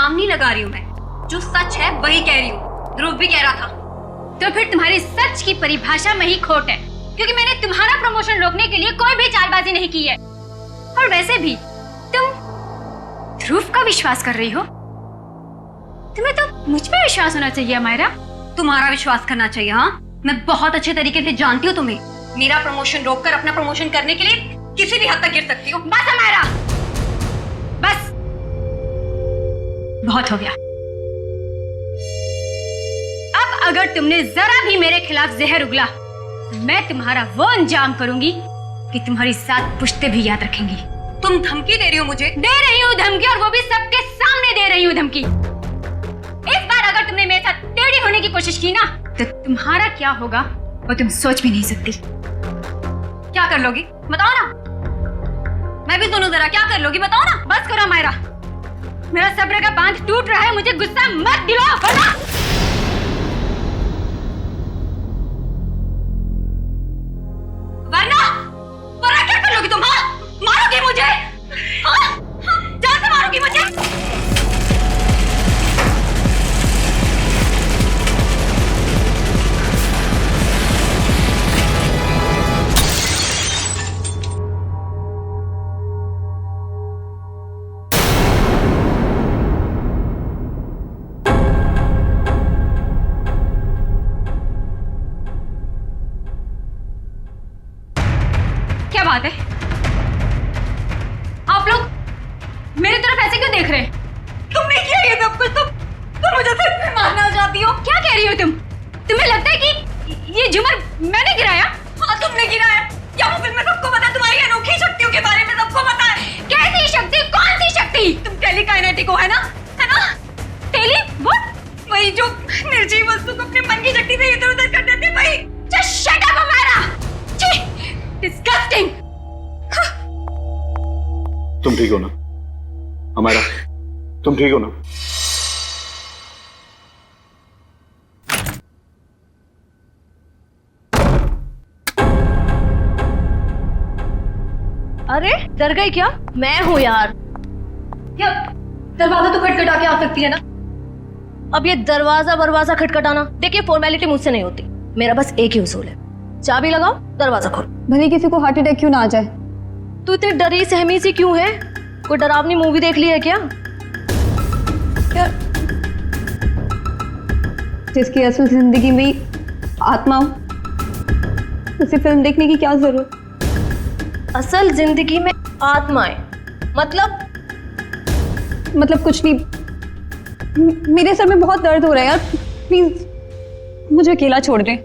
इल्जाम नहीं लगा रही हूँ मैं, जो सच है वही कह रही हूँ। ध्रुव भी कह रहा था। तो फिर तुम्हारी सच की परिभाषा में ही खोट है, क्योंकि मैंने तुम्हारा प्रमोशन रोकने के लिए कोई भी चालबाजी नहीं की है। और वैसे भी तुम ध्रुव का विश्वास कर रही हो। तुम्हें तो मुझ पे विश्वास होना चाहिए अमायरा। तुम्हारा विश्वास करना चाहिए। हाँ, मैं बहुत अच्छे तरीके से जानती हूँ तुम्हें। मेरा प्रमोशन रोककर अपना प्रमोशन करने के लिए किसी भी हद तक गिर सकती हो। बस अमायरा, बस बहुत हो गया। अब अगर तुमने जरा भी मेरे खिलाफ जहर उगला तो मैं तुम्हारा वो अंजाम करूंगी कि तुम्हारी 7 पुश्तें भी याद रखेंगी। तुम धमकी दे रही हो मुझे? दे रही हूँ धमकी, और वो भी सबके सामने दे रही हूँ धमकी। इस बार अगर तुमने मेरे साथ टेढ़ी होने की कोशिश की ना, तो तुम्हारा क्या होगा वो तुम सोच भी नहीं सकती। क्या कर लोगी बताओ ना, मैं भी सुनूं जरा। क्या कर लोगी बताओ ना। बस करो मायरा, मेरा सब्र का बांध टूट रहा है। मुझे गुस्सा मत दिलाओ, वरना वरना क्या कर लोगी तुम? हाँ, मारोगी मुझे? हाँ, जान से मारोगी मुझे? क्या बात है? आप लोग मेरी तरफ ऐसे क्यों देख रहे हैं? तुमने किया ये सब कुछ? तुम मुझे सिर्फ में मारना चाहती हो? क्या कह रही हो तुम? तुम्हें लगता है कि ये झूमर मैंने गिराया? हाँ, तुमने गिराया। क्या वो फिल्म में सबको पता है? तुम्हारी अनोखी शक्तियों के बारे में सबको पता है। कैसी शक्ति? कौन सी शक्ति? तुम टेलीकाइनेटिक हो, है ना? है ना? टेली वो? वही जो निर्जीव वस्तु को अपने मन की शक्ति से इधर उधर कर देते, वही। Just shut up, Amayra! छी! Disgusting! तुम ठीक हो ना अमायरा? तुम ठीक हो ना? अरे डर गई क्या? मैं हूँ यार। क्या दरवाजा तो खटखटा के आ सकती है ना? अब ये दरवाजा खटखटाना, देखिए फॉर्मेलिटी मुझसे नहीं होती। मेरा बस एक ही उसूल है, चाबी लगाओ, दरवाजा खोलो। भले किसी को हार्ट अटैक क्यों ना आ जाए। तू इतनी डरी सहमी सी क्यों है? कोई डरावनी मूवी देख ली है क्या? जिसकी असल जिंदगी में आत्मा हो, उसे फिल्म देखने की क्या जरूरत? असल जिंदगी में आत्माएं मतलब कुछ नहीं। मेरे सर में बहुत दर्द हो रहा है यार, प्लीज मुझे अकेला छोड़ दे।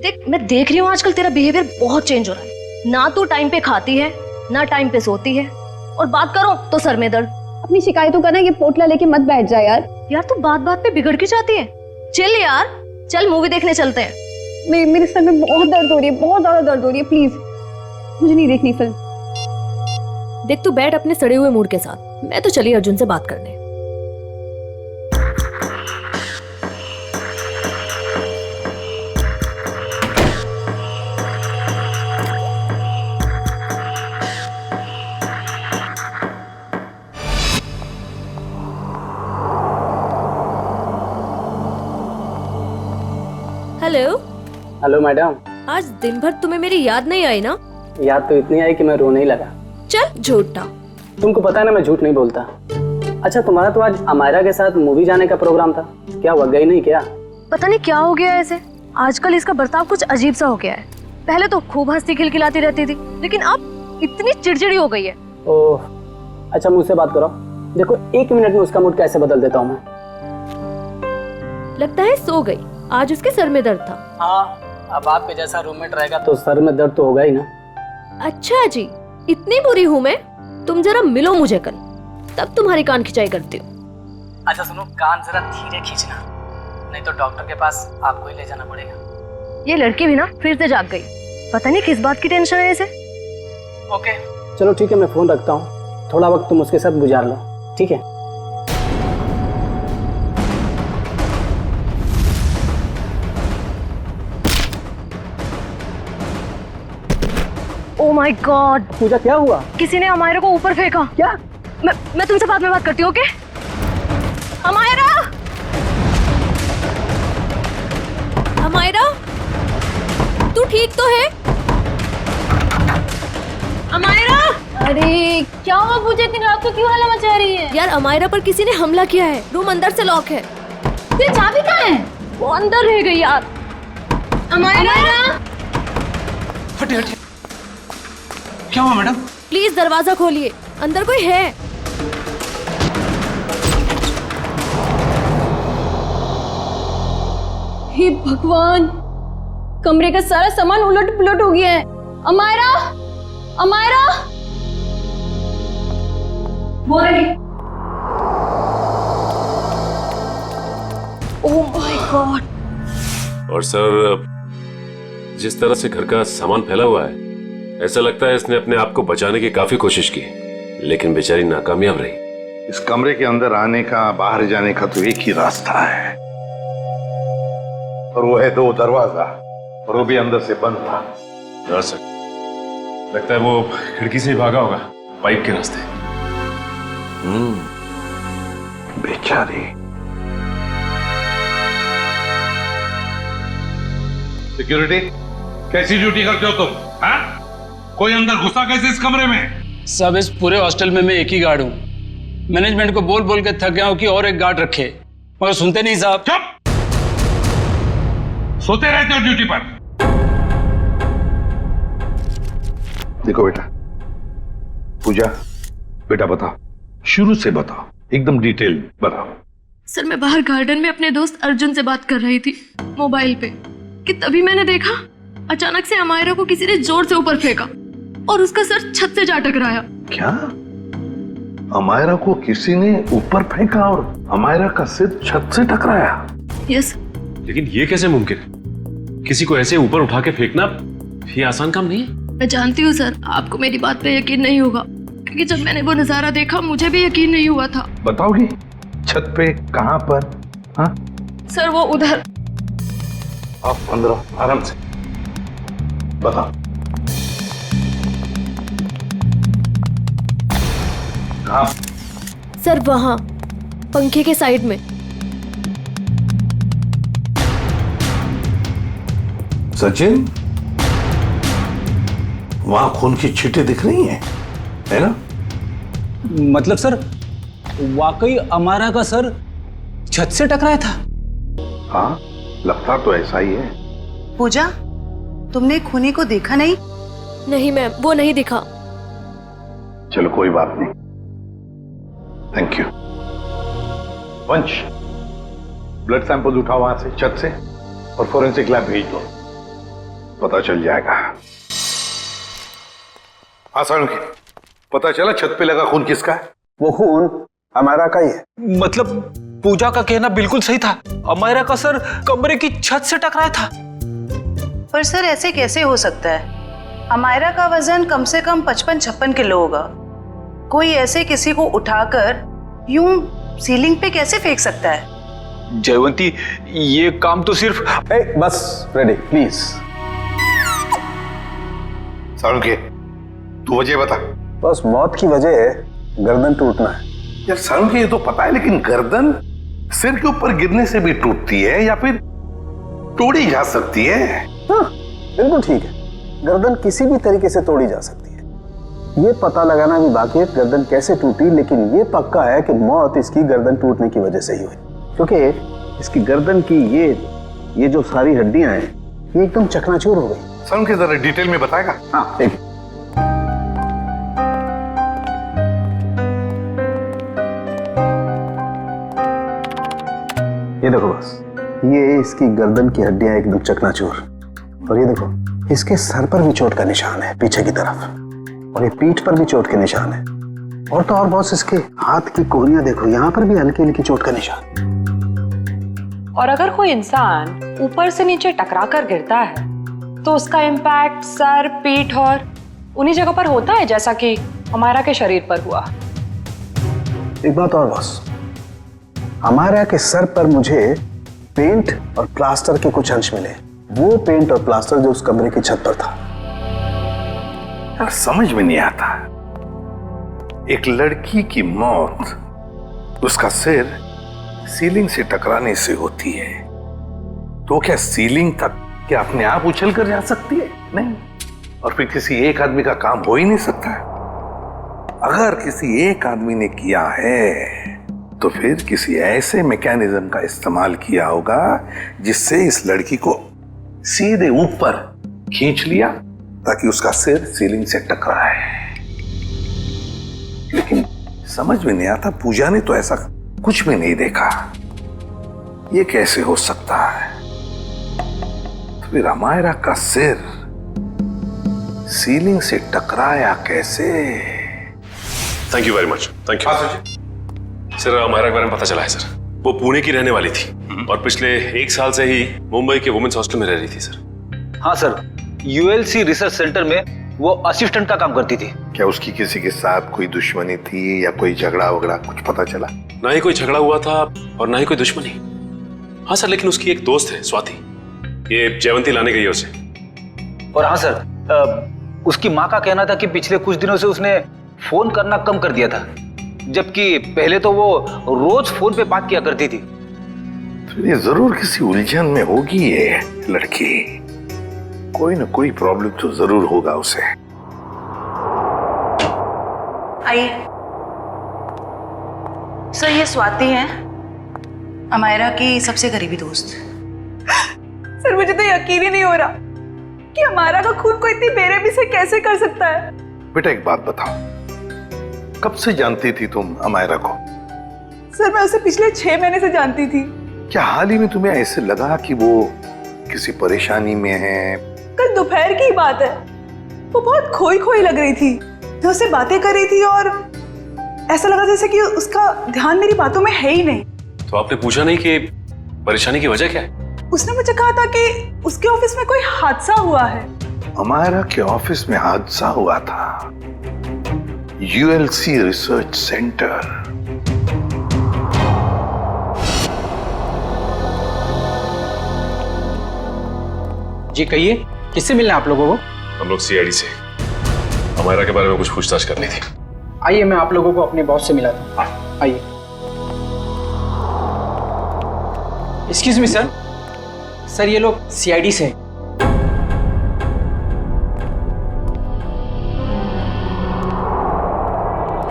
देख, मैं देख रही हूँ आजकल तेरा बिहेवियर बहुत चेंज हो रहा है। ना तू टाइम पे खाती है, ना टाइम पे सोती है, और बात करो तो सर में दर्द। अपनी शिकायतों का ना ये पोटला लेके मत बैठ जा यार। यार तू बात बात पे बिगड़ क्यों जाती है? चिल यार, चल मूवी देखने चलते हैं। मेरे सर में बहुत दर्द हो रही है, बहुत ज्यादा दर्द हो रही है। प्लीज मुझे नहीं देखनी फिल्म। देख तू बैठ अपने सड़े हुए मूड के साथ, मैं तो चली अर्जुन से बात करने। हेलो। Hello madam. आज दिन भर तुम्हें मेरी याद नहीं आई ना? याद तो इतनी आई कि मैं रोने ही लगा। चल झूठा। तुमको पता है ना मैं झूठ नहीं बोलता। अच्छा, तुम्हारा तो आज अमायरा के साथ मूवी जाने का प्रोग्राम था, क्या हुआ, गई नहीं क्या? पता नहीं क्या हो गया ऐसे, आजकल इसका बर्ताव कुछ अजीब सा हो गया है। पहले तो खूब हंसती खिलखिलाती रहती थी, लेकिन अब इतनी चिड़चिड़ी हो गई है। ओह, अच्छा मुझसे बात करो। देखो 1 मिनट में उसका मूड कैसे बदल देता हूँ मैं। लगता है सो गई, आज उसके सर में दर्द था। हाँ, अब आपके जैसा रूममेट रहेगा तो सर में दर्द तो होगा ही ना। अच्छा जी, इतनी बुरी हूँ मैं? तुम जरा मिलो मुझे कल, तब तुम्हारी कान खिंचाई करती हूँ। अच्छा सुनो, कान जरा धीरे खींचना, नहीं तो डॉक्टर के पास आपको ही ले जाना पड़ेगा। ये लड़की भी ना फिर से जाग गई, पता नहीं किस बात की टेंशन है इसे। ओके चलो ठीक है, मैं फोन रखता हूँ, थोड़ा वक्त तुम उसके साथ गुजार लो, ठीक है? ओह माय गॉड, पूजा क्या हुआ? किसी ने अमायरा को ऊपर फेंका। क्या? मैं तुमसे बाद में बात करती हूँ, ओके? अमायरा, तू ठीक तो है? अमायरा! अरे क्या हुआ पूजा, इतनी रात को क्यों हल्ला मचा रही है? यार अमायरा पर किसी ने हमला किया है, रूम अंदर से लॉक है। फिर चाबी कहाँ है? वो अंदर रह गई यार। अमायरा! हटे हटे, क्या हुआ मैडम? प्लीज दरवाजा खोलिए, अंदर कोई है। हे भगवान, कमरे का सारा सामान उलट पुलट हो गया है। अमायरा, अमायरा, वो रही। Oh my God. और सर, जिस तरह से घर का सामान फैला हुआ है, ऐसा लगता है इसने अपने आप को बचाने की काफी कोशिश की, लेकिन बेचारी नाकामयाब रही। इस कमरे के अंदर आने का, बाहर जाने का तो एक ही रास्ता है, और वो है 2 दरवाजा, और वो भी अंदर से बंद था। हाँ सर, लगता है वो खिड़की से ही भागा होगा, पाइप के रास्ते। बेचारी। सिक्योरिटी, कैसी ड्यूटी करते हो तुम? हाँ? कोई अंदर घुसा कैसे इस कमरे में? सब इस पूरे हॉस्टल में मैं एक ही गार्ड हूँ। मैनेजमेंट को बोल बोल के थक गया हूँ कि और एक गार्ड रखे, मगर सुनते नहीं साहब। चुप! सोते रहते हो ड्यूटी पर। देखो बेटा, पूजा, बेटा बताओ, शुरू से बताओ, एकदम डिटेल बताओ। सर, मैं बाहर गार्डन में अपने दोस्त अर्जुन से बात कर रही थी मोबाइल पे कि तभी मैंने देखा अचानक से अमायरा को किसी ने जोर से ऊपर फेंका और उसका सर छत से जा टकराया। क्या? अमायरा को किसी ने ऊपर फेंका और अमायरा का सिर छत से टकराया? यस। लेकिन ये कैसे मुमकिन है? किसी को ऐसे ऊपर उठा के फेंकना ये आसान काम नहीं है। मैं जानती हूँ सर, आपको मेरी बात पे यकीन नहीं होगा, क्योंकि जब मैंने वो नजारा देखा मुझे भी यकीन नहीं हुआ था। बताओगी छत पे कहां पर? हाँ सर, वो उधर। आप अंदर आराम से बताओ। कहां? सर वहां पंखे के साइड में। सचिन, वहां खून की छींटें दिख रही हैं, है ना? मतलब सर, वाकई अमायरा का सर छत से टकराया था? हाँ, लगता तो ऐसा ही है। पूजा, तुमने खूनी को देखा नहीं? नहीं मैम, वो नहीं दिखा। चलो कोई बात नहीं, थैंक यू। वंश, ब्लड सैंपल उठाओ वहां से, छत से, और फोरेंसिक लैब भेज दो, पता चल जाएगा। आसान की पता चला छत पे लगा खून किसका है? वो खून अमायरा का ही है। मतलब पूजा का कहना बिल्कुल सही था, अमायरा का सर कमरे की छत से टकराया था। पर सर, ऐसे कैसे हो सकता है? अमायरा का वजन कम से कम 55-56 किलो होगा। कोई ऐसे किसी को उठाकर यूं सीलिंग पे कैसे फेंक सकता है? जयवंती, ये काम तो सिर्फ बस रेडी प्लीज। सारुके, तू वजह बता। बस मौत की वजह है गर्दन टूटना है। यार सारुके, ये तो पता है, लेकिन गर्दन सिर के ऊपर गिरने से भी टूटती है या फिर तोड़ी जा सकती है? हाँ, बिल्कुल ठीक है, गर्दन किसी भी तरीके से तोड़ी जा सकती है। ये पता लगाना भी बाकी है गर्दन कैसे टूटी, लेकिन ये पक्का है कि मौत इसकी गर्दन टूटने की वजह से ही हुई, क्योंकि इसकी गर्दन की ये जो सारी हड्डियां हैं ये एकदम चकनाचूर हो गई। सारुके, जरा डिटेल में बताएगा? हाँ ठीक। ये देखो बस, ये इसकी गर्दन की हड्डियां एकदम चकनाचूर, और ये देखो इसके सर पर भी चोट का निशान है पीछे की तरफ, और ये पीठ पर भी चोट के निशान है, और तो और बॉस इसके हाथ की कोहनियां देखो, यहाँ पर भी हल्की हल्की चोट का निशान। और अगर कोई इंसान ऊपर से नीचे टकरा कर गिरता है तो उसका इम्पैक्ट सर, पीठ और उन्हीं जगह पर होता है जैसा कि अमायरा के शरीर पर हुआ। एक बात और बॉस, अमायरा के सर पर मुझे पेंट और प्लास्टर के कुछ अंश मिले, वो पेंट और प्लास्टर जो उस कमरे की छत पर था। यार समझ में नहीं आता, एक लड़की की मौत उसका सिर सीलिंग से टकराने से होती है, तो क्या सीलिंग तक क्या अपने आप उछल कर जा सकती है? नहीं। और फिर किसी एक आदमी का काम हो ही नहीं सकता। अगर किसी एक आदमी ने किया है तो फिर किसी ऐसे मैकेनिज्म का इस्तेमाल किया होगा जिससे इस लड़की को सीधे ऊपर खींच लिया ताकि उसका सिर सीलिंग से टकराए। लेकिन समझ में नहीं आता, पूजा ने तो ऐसा कुछ भी नहीं देखा। ये कैसे हो सकता है? तो फिर अमायरा का सिर सीलिंग से टकराया कैसे? Thank you very much. Thank you sir. Amaira के बारे में पता चला है सर, वो पुणे की रहने वाली थी और पिछले 1 साल से ही मुंबई के वुमेन्स हॉस्टल में रह रही थी सर। हाँ सर, यूएलसी रिसर्च सेंटर में वो असिस्टेंट का काम करती थी। क्या उसकी किसी के साथ कोई दुश्मनी थी या कोई झगड़ा वगड़ा कुछ पता चला? ना ही कोई झगड़ा हुआ था और ना ही कोई दुश्मनी। हाँ सर, लेकिन उसकी एक दोस्त है स्वाति, ये जयवंती लाने गई है उसे। और हाँ सर, उसकी माँ का कहना था कि पिछले कुछ दिनों से उसने फोन करना कम कर दिया था, जबकि पहले तो वो रोज फोन पे बात किया करती थी। तो ये जरूर किसी उलझन में होगी ये लड़की। कोई ना कोई प्रॉब्लम तो जरूर होगा उसे। आइए सर, ये स्वाति है, अमायरा की सबसे करीबी दोस्त। सर मुझे तो यकीन ही नहीं हो रहा कि हमारा का खून कोई इतनी बेरहमी से कैसे कर सकता है। बेटा एक बात बताओ, कब से जानती थी तुम अमायरा को? सर मैं उसे पिछले 6 महीने से जानती थी। क्या हाल ही में तुम्हें ऐसे लगा कि वो किसी परेशानी में है? कल दोपहर की बात है, वो बहुत खोई खोई लग रही थी। मैं उससे बातें कर रही थी और ऐसा लगा जैसे कि उसका ध्यान मेरी बातों में है ही नहीं। तो आपने पूछा नहीं कि परेशानी की वजह क्या है? उसने मुझे कहा था कि उसके ऑफिस में कोई हादसा हुआ है। अमायरा के ऑफिस में हादसा हुआ था। ULC research centre. जी कहिए, किससे मिलना है आप लोगों को? हम लोग सीआईडी से अमायरा के बारे में कुछ पूछताछ करनी थी। आइए, मैं आप लोगों को अपने बॉस से मिला था। आइए। Excuse me sir. सर ये लोग सीआईडी से हैं।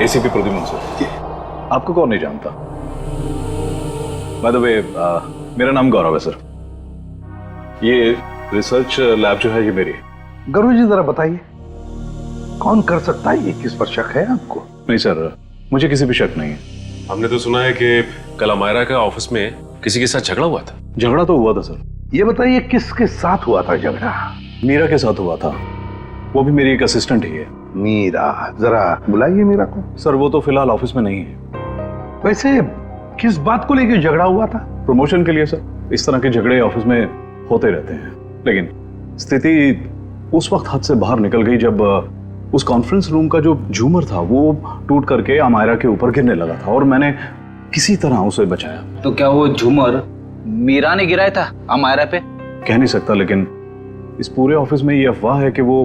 ACP Pradyuman sir. आपको कौन नहीं जानता? बाय द वे, मेरा नाम गौरव है सर। ये रिसर्च लैब जो है ये मेरी। गौरव जी जरा बताइए, कौन कर सकता है ये? किस पर शक है आपको? नहीं सर, मुझे किसी भी शक नहीं है। हमने तो सुना है कि कल अमायरा का ऑफिस में किसी के साथ झगड़ा हुआ था। झगड़ा तो हुआ था सर। ये बताइए किसके साथ हुआ था झगड़ा? मीरा के साथ हुआ था, वो भी मेरी एक असिस्टेंट ही है। मीरा, जरा बुलाइए मीरा को। सर वो तो फिलहाल ऑफिस में नहीं है। वैसे किस बात को लेकर झगड़ा हुआ था? प्रमोशन के लिए सर। इस तरह के झगड़े ऑफिस में होते रहते हैं, लेकिन स्थिति उस वक्त हाथ से बाहर निकल गई जब उस कॉन्फ्रेंस रूम का जो झूमर था वो टूट करके अमायरा के ऊपर गिरने लगा था और मैंने किसी तरह उसे बचाया। तो क्या वो झूमर मीरा ने गिराया था अमायरा पे? कह नहीं सकता, लेकिन इस पूरे ऑफिस में ये अफवाह है कि वो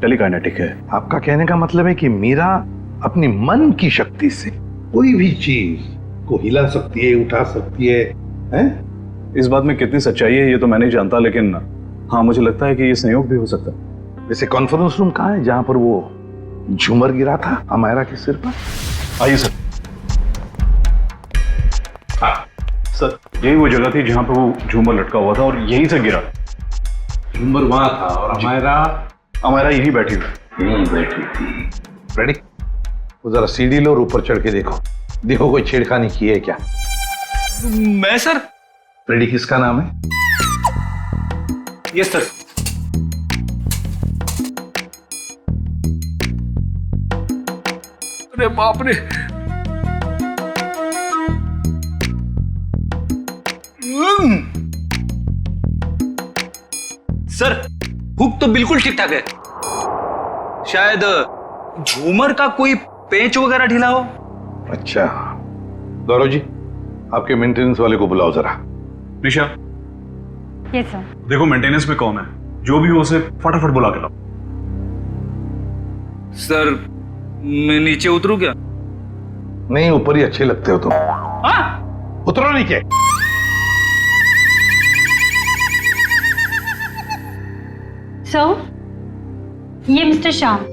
टेलीकाइनेटिक है। आपका कहने का मतलब है कि मीरा अपनी मन की शक्ति से कोई भी चीज को हिला सकती है, उठा सकती है, हैं? इस बात में कितनी सच्चाई है ये तो मैं नहीं जानता, लेकिन हाँ मुझे लगता है कि ये संयोग भी हो सकता है। वैसे कॉन्फ्रेंस रूम कहाँ है जहां पर वो झूमर गिरा था अमायरा के सिर पर? आइए सर। हाँ सर, यही वो जगह थी जहां पर वो झूमर लटका हुआ था और यहीं से गिरा। झूमर वहां था और अमायरा यहीं बैठी हुई। यहीं बैठी थी। रेडी? वो जरा सीढ़ी लो और ऊपर चढ़ के देखो, देखो कोई छेड़खानी की है क्या? मैं सर? रेडी, किसका नाम है? Yes sir. अरे बाप रे, सर हुक तो बिल्कुल ठीक ठाक है, शायद झूमर का कोई पेंच वगैरह ढीला हो। अच्छा गौरव जी, आपके मेंटेनेंस वाले को बुलाओ जरा। निशा, यस सर। देखो मेंटेनेंस में कौन है, जो भी हो उसे फटाफट बुला के लाओ। सर मैं नीचे उतरूं क्या? नहीं, ऊपर ही अच्छे लगते हो तुम। हाँ? उतरो नीचे। सर, ये मिस्टर श्याम,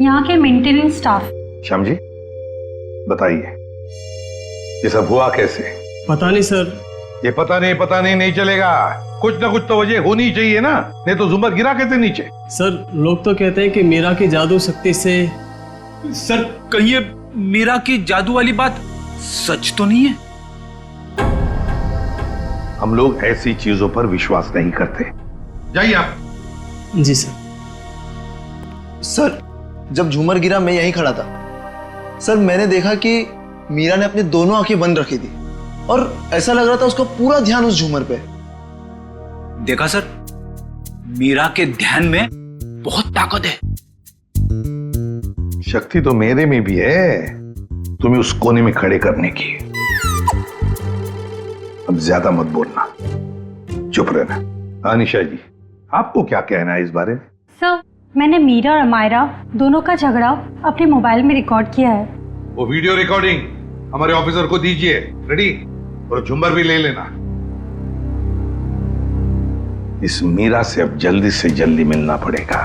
यहाँ के मेंटेनेंस स्टाफ। श्याम जी बताइए ये सब हुआ कैसे? पता नहीं सर। ये पता नहीं चलेगा, कुछ ना कुछ तो वजह होनी चाहिए ना, नहीं तो जुमर गिरा कैसे नीचे? सर लोग तो कहते हैं कि मीरा की जादू शक्ति से। सर कहीं ये मीरा की जादू वाली बात सच तो नहीं है? हम लोग ऐसी चीजों पर विश्वास नहीं करते। जाइए आप। जी सर। सर जब झूमर गिरा मैं यहीं खड़ा था सर, मैंने देखा कि मीरा ने अपनी दोनों आंखें बंद रखी थी और ऐसा लग रहा था उसका पूरा ध्यान उस झूमर पे। देखा सर, मीरा के ध्यान में बहुत ताकत है। शक्ति तो मेरे में भी है, तुम्हें उस कोने में खड़े करने की। अब ज्यादा मत बोलना, चुप रहना। अनिशा जी आपको क्या कहना है इस बारे में? सर, मैंने मीरा और अमायरा दोनों का झगड़ा अपने मोबाइल में रिकॉर्ड किया है। वो वीडियो रिकॉर्डिंग हमारे ऑफिसर को दीजिए, रेडी? और झुम्बर भी ले लेना। इस मीरा से अब जल्दी से जल्दी मिलना पड़ेगा।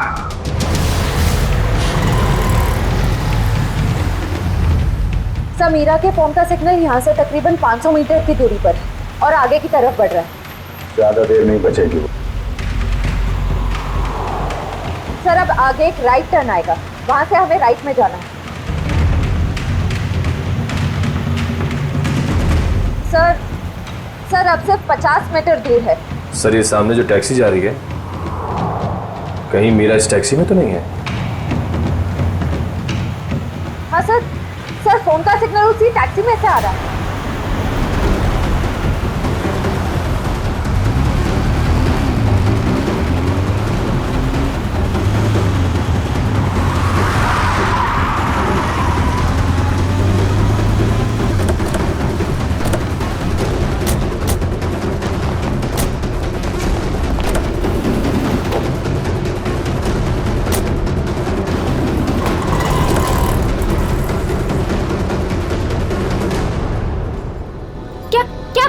सर, मीरा के फोन का सिग्नल यहाँ से तकरीबन 500 मीटर की दूरी पर है और आगे की तरफ बढ़ रहा है। ज्यादा देर नहीं बचेगी। सर अब आगे एक राइट टर्न आएगा, वहां से हमें राइट में जाना है। सर अब सिर्फ 50 मीटर दूर है। सर ये सामने जो टैक्सी जा रही है, कहीं मीरा इस टैक्सी में तो नहीं है? हाँ सर फोन का सिग्नल उसी टैक्सी में से आ रहा है।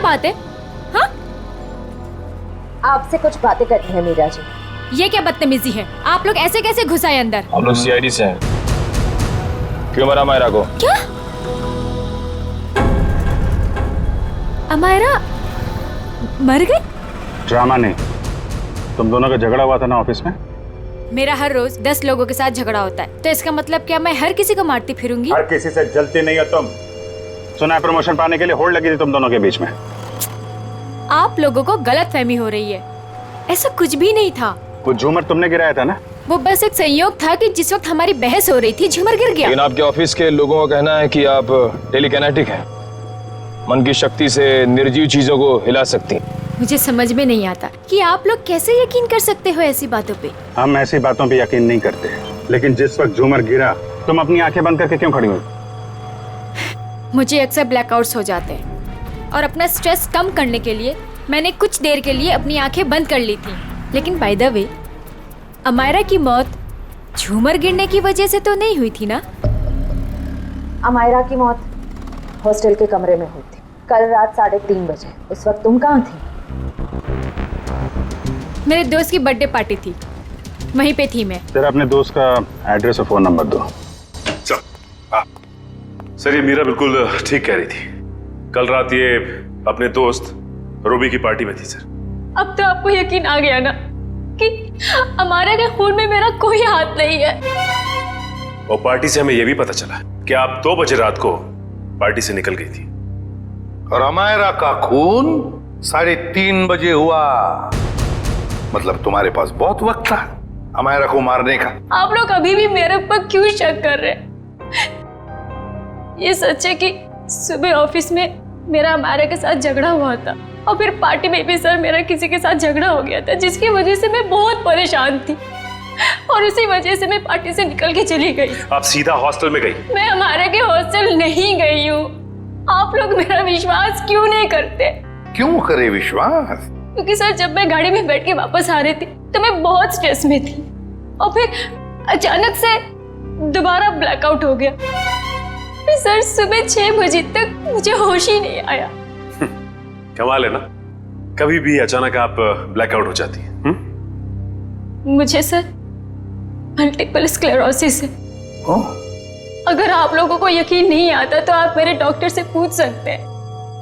बात है? हाँ? आपसे कुछ बातें करनी है मीरा जी। ये क्या बदतमीजी है? आप लोग ऐसे कैसे घुस आए अंदर? हम लोग सीआईडी से हैं। क्यों मरा अमायरा को? क्या? अमायरा मर गई? ड्रामा नहीं, तुम दोनों का झगड़ा हुआ था ना ऑफिस में? मेरा हर रोज 10 लोगों के साथ झगड़ा होता है, तो इसका मतलब क्या मैं हर किसी को मारती फिरूंगी? हर किसी से जलती नहीं हो तुम। सुना है प्रमोशन पाने के लिए होड़ लगी थी तुम दोनों के बीच में। आप लोगों को गलतफहमी हो रही है, ऐसा कुछ भी नहीं था। वो झूमर तुमने गिराया था ना? वो बस एक संयोग था कि जिस वक्त हमारी बहस हो रही थी झूमर गिर गया। लेकिन आपके ऑफिस के लोगों का कहना है कि आप टेलीकिनेटिक हैं, मन की शक्ति से निर्जीव चीजों को हिला सकती हैं। मुझे समझ में नहीं आता कि आप लोग कैसे यकीन कर सकते हो ऐसी बातों पे। हम ऐसी बातों पे यकीन नहीं करते, लेकिन जिस वक्त झूमर गिरा तुम अपनी आंखें बंद करके क्यों खड़ी हुई? मुझे अक्सर ब्लैकआउट्स हो जाते हैं और अपना स्ट्रेस कम करने के लिए मैंने कुछ देर के लिए अपनी आंखें बंद कर ली थी। लेकिन बाय द वे, अमायरा की मौत झूमर गिरने की वजह से तो नहीं हुई थी ना? अमायरा की मौत हॉस्टल के कमरे में हुई थी कल रात 3:30 बजे। उस वक्त तुम कहाँ थी? मेरे दोस्त की बर्थडे पार्टी थी, वहीं पे थी मैं। जरा अपने दोस्त का एड्रेस और फोन नंबर दो। सर ये मीरा बिल्कुल ठीक कह रही थी, कल रात ये अपने दोस्त रूबी की पार्टी में थी सर। अब तो आपको यकीन आ गया ना कि अमायरा के खून में मेरा कोई हाथ नहीं है। और पार्टी से हमें यह भी पता चला कि आप 2 बजे रात को पार्टी से निकल गई थी। और अमायरा का खून 3:30 बजे हुआ, मतलब तुम्हारे पास बहुत वक्त था अमायरा को मारने का। आप लोग अभी भी मेरे पर क्यों शक कर रहे हैं? ये सच है कि सुबह ऑफिस में मेरा अमायरा के साथ झगड़ा हुआ था और फिर पार्टी में भी सर मेरा किसी के साथ झगड़ा हो गया था, जिसकी वजह से मैं बहुत परेशान थी और उसी वजह से मैं पार्टी से निकल के चली गई। आप सीधा हॉस्टल में गई? मैं अमायरा के हॉस्टल नहीं गई हूँ। आप लोग मेरा विश्वास क्यों नहीं करते? क्यों करे विश्वास? क्योंकि सर जब मैं गाड़ी में बैठ के वापस आ रही थी तो मैं बहुत स्ट्रेस में थी और फिर अचानक से दोबारा ब्लैकआउट हो गया। फिर सर सुबह 6 बजे तक मुझे होश ही नहीं आया। कमाल है ना, कभी भी अचानक आप ब्लैकआउट हो जाती हैं। मुझे सर मल्टीपल स्क्लेरोसिस है। अगर आप लोगों को यकीन नहीं आता तो आप मेरे डॉक्टर से पूछ सकते हैं,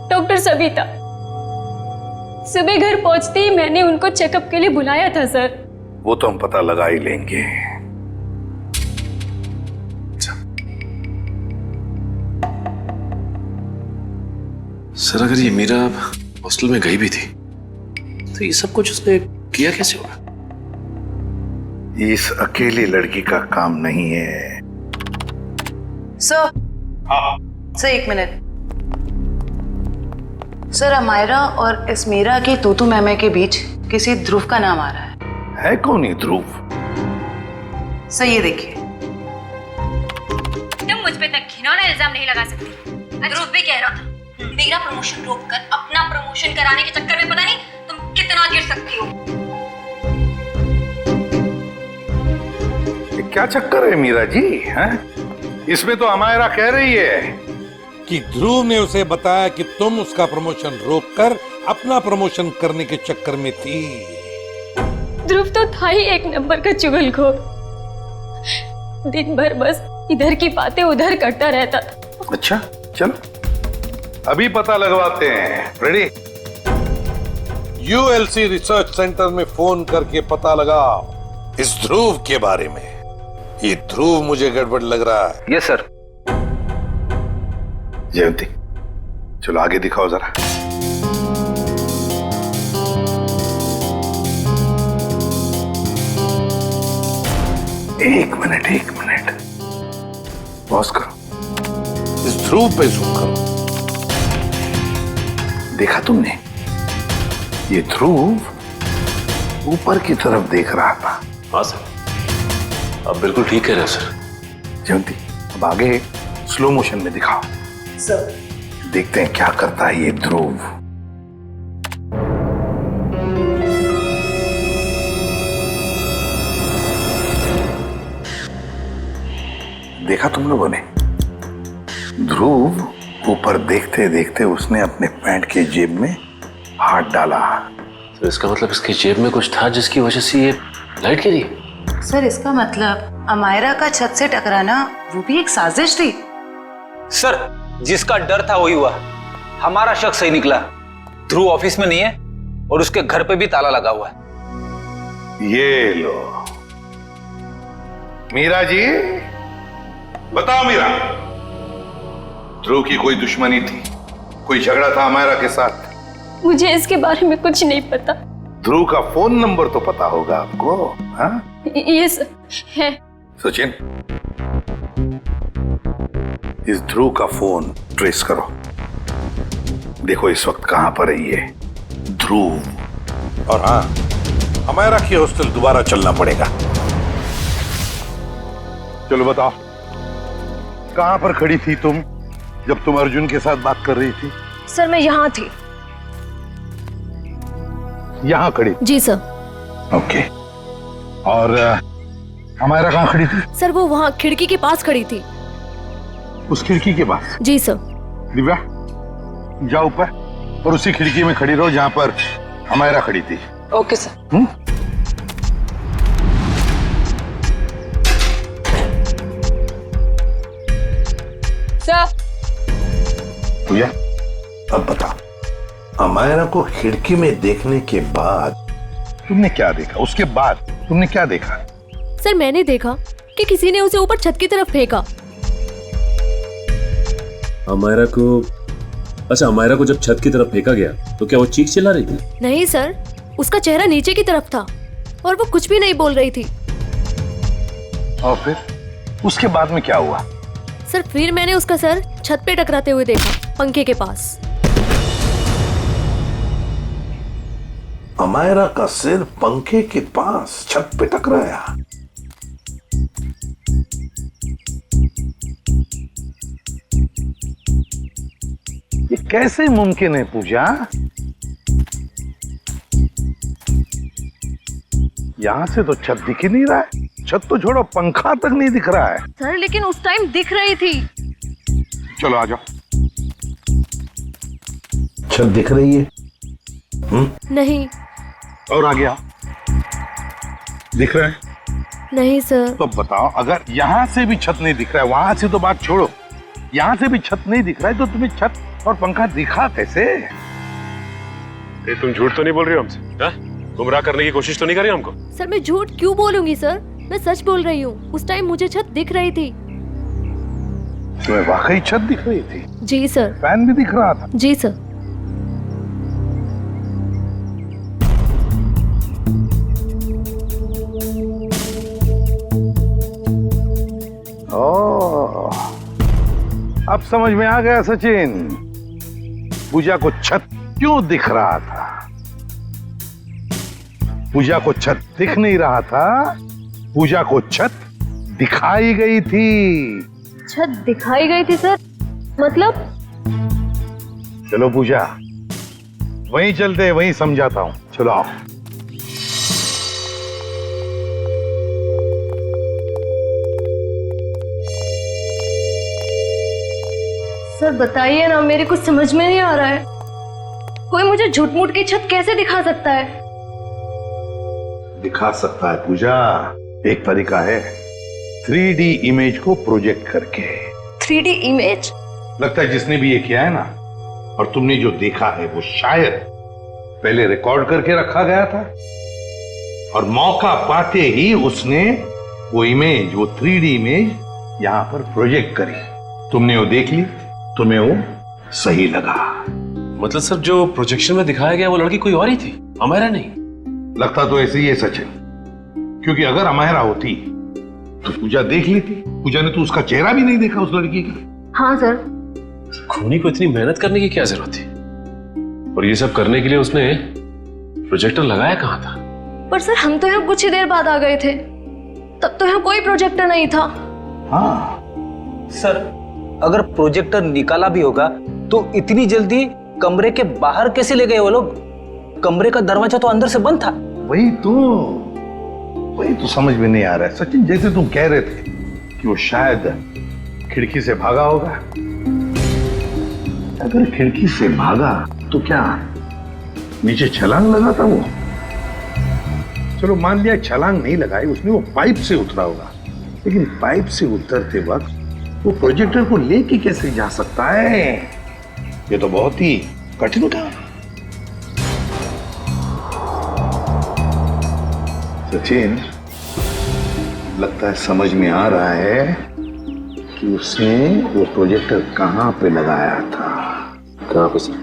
डॉक्टर सविता। सुबह घर पहुंचते ही मैंने उनको चेकअप के लिए बुलाया था सर। वो तो हम पता लगा ही लेंगे। सर अगर ये मीरा हॉस्टल में गई भी थी तो ये सब कुछ उसने किया कैसे होगा? इस अकेली लड़की का काम नहीं है। सर, सर एक मिनट। सर, अमायरा और इस मीरा की तूतू मैमे के बीच किसी ध्रुव का नाम आ रहा है कौन ये ध्रुव? सर ये देखिए। तुम मुझ पे तक घिनौना इल्जाम नहीं लगा सकती। ध्रुव भी कह रहा था मेरा प्रमोशन रोककर अपना प्रमोशन कराने के चक्कर में पता नहीं तुम कितना गिर सकती हो। ये क्या चक्कर है मीरा जी? हैं? इसमें तो अमायरा कह रही है कि ध्रुव ने उसे बताया कि तुम उसका प्रमोशन रोककर अपना प्रमोशन करने के चक्कर में थी। ध्रुव तो था ही एक नंबर का चुगलखोर। दिन भर बस इधर की बातें उधर करता रहता था। अच्छा चलो अभी पता लगवाते हैं। रेडी? यूएलसी रिसर्च सेंटर में फोन करके पता लगाओ इस ध्रुव के बारे में। ये ध्रुव मुझे गड़बड़ लग रहा है। Yes sir. जयंती चलो आगे दिखाओ जरा। एक मिनट पॉज करो। इस ध्रुव पे जूम करो। देखा तुमने? ये ध्रुव ऊपर की तरफ देख रहा था। हाँ सर, आप बिल्कुल ठीक कह रहे हैं सर। जयंती अब आगे स्लो मोशन में दिखाओ। सर देखते हैं क्या करता है ये ध्रुव। देखा तुम लोगों ने? ध्रुव ऊपर देखते देखते उसने अपने पैंट के जेब में हाथ डाला। तो इसका मतलब इसकी जेब में कुछ था जिसकी वजह से ये लाइट गिरी। सर इसका मतलब अमायरा का छत से टकराना वो भी एक साजिश थी। सर जिसका डर था वही हुआ। हमारा शक सही निकला। ध्रुव ऑफिस में नहीं है और उसके घर पे भी ताला लगा हुआ है। ये लो मीरा जी, बताओ मीरा, ध्रुव की कोई दुश्मनी थी? कोई झगड़ा था अमायरा के साथ? मुझे इसके बारे में कुछ नहीं पता। ध्रुव का फोन नंबर तो पता होगा आपको? हाँ यस है। सचिन इस ध्रुव का फोन ट्रेस करो। देखो इस वक्त कहां पर है ये ध्रुव। और हाँ, अमायरा की हॉस्टल दोबारा चलना पड़ेगा। चलो बताओ कहां पर खड़ी थी तुम जब तुम अर्जुन के साथ बात कर रही थी? सर मैं यहाँ थी। यहां खड़ी? जी सर। ओके। और अमायरा कहां खड़ी थी? सर वो वहाँ खिड़की के पास खड़ी थी। उस खिड़की के पास? जी सर। दिव्या जाओ ऊपर और उसी खिड़की में खड़ी रहो जहां पर अमायरा खड़ी थी। Okay sir. भैया अब बता, अमायरा को खिड़की में देखने के बाद तुमने क्या देखा? उसके बाद तुमने क्या देखा? सर मैंने देखा कि किसी ने उसे ऊपर छत की तरफ फेंका। अमायरा को, अच्छा अमायरा को जब छत की तरफ फेंका गया तो क्या वो चीख चिल्ला रही थी? नहीं सर, उसका चेहरा नीचे की तरफ था और वो कुछ भी नहीं बोल रही थी। और फिर उसके बाद में क्या हुआ? सर फिर मैंने उसका सर छत पे टकराते हुए देखा, पंखे के पास। अमायरा का सिर पंखे के पास छत पे टकराया। ये कैसे मुमकिन है पूजा? यहां से तो छत दिख ही नहीं रहा है। छत तो छोड़ो, पंखा तक नहीं दिख रहा है। सर लेकिन उस टाइम दिख रही थी। चलो आ जाओ। छत दिख रही है? नहीं। और आ गया। दिख रहा है? नहीं सर। तो बताओ, अगर यहाँ से भी छत नहीं दिख रहा है, वहां से तो बात छोड़ो, यहाँ से भी छत नहीं दिख रहा है, तो तुम्हें छत और पंखा दिखा कैसे? तुम झूठ तो नहीं बोल रही हो हमसे? हाँ? गुमराह करने की कोशिश तो नहीं कर रही हमको? सर मैं झूठ क्यों बोलूंगी सर, मैं सच बोल रही हूँ। उस टाइम मुझे छत दिख रही थी। तुम्हें वाकई छत दिख रही थी? जी सर। फैन भी दिख रहा था? जी सर। ओह, अब समझ में आ गया सचिन, पूजा को छत क्यों दिख रहा था। पूजा को छत दिख नहीं रहा था, पूजा को छत दिखाई गई थी। छत दिखाई गई थी सर, मतलब? चलो पूजा, वहीं चलते, वहीं समझाता हूं। चलो आओ। सर बताइए ना, मेरे कुछ समझ में नहीं आ रहा है। कोई मुझे झूठ मूठ की छत कैसे दिखा सकता है? दिखा सकता है पूजा, एक तरीका है, 3D इमेज को प्रोजेक्ट करके। 3D image? लगता है जिसने भी ये किया है ना, और तुमने जो देखा है वो शायद पहले रिकॉर्ड करके रखा गया था, और मौका पाते ही उसने वो इमेज, वो 3D इमेज यहां पर प्रोजेक्ट करी। तुमने वो देख ली, तुम्हें वो सही लगा। मतलब सर, जो प्रोजेक्शन में दिखाया गया वो लड़की कोई और ही थी, अमायरा नहीं? लगता तो ऐसे ही है सचिन, क्योंकि अगर अमायरा होती तो पूजा देख लेती। पूजा ने तो उसका चेहरा भी नहीं देखा उस लड़की का। हाँ सर। खूनी को इतनी मेहनत करने की क्या जरूरत थी? और ये सब करने के लिए उसने प्रोजेक्टर लगाया कहाँ था? पर सर हम तो यहाँ कुछ ही देर बाद आ गए थे, तब तो यहाँ कोई प्रोजेक्टर नहीं था। हाँ सर, अगर प्रोजेक्टर निकाला भी होगा तो इतनी जल्दी कमरे के बाहर कैसे ले गए वो लोग? कमरे का दरवाजा तो अंदर से बंद था। वही तो समझ में नहीं आ रहा है सचिन। जैसे तुम कह रहे थे कि वो शायद खिड़की से भागा होगा, अगर खिड़की से भागा तो क्या नीचे छलांग लगा था वो? चलो मान लिया छलांग नहीं लगाई उसने, वो पाइप से उतरा होगा, लेकिन पाइप से उतरते वक्त वो प्रोजेक्टर को लेके कैसे जा सकता है? ये तो बहुत ही कठिन काम है सचिन। लगता है समझ में आ रहा है कि उसने वो प्रोजेक्टर कहां पे लगाया था। कहां पे सर?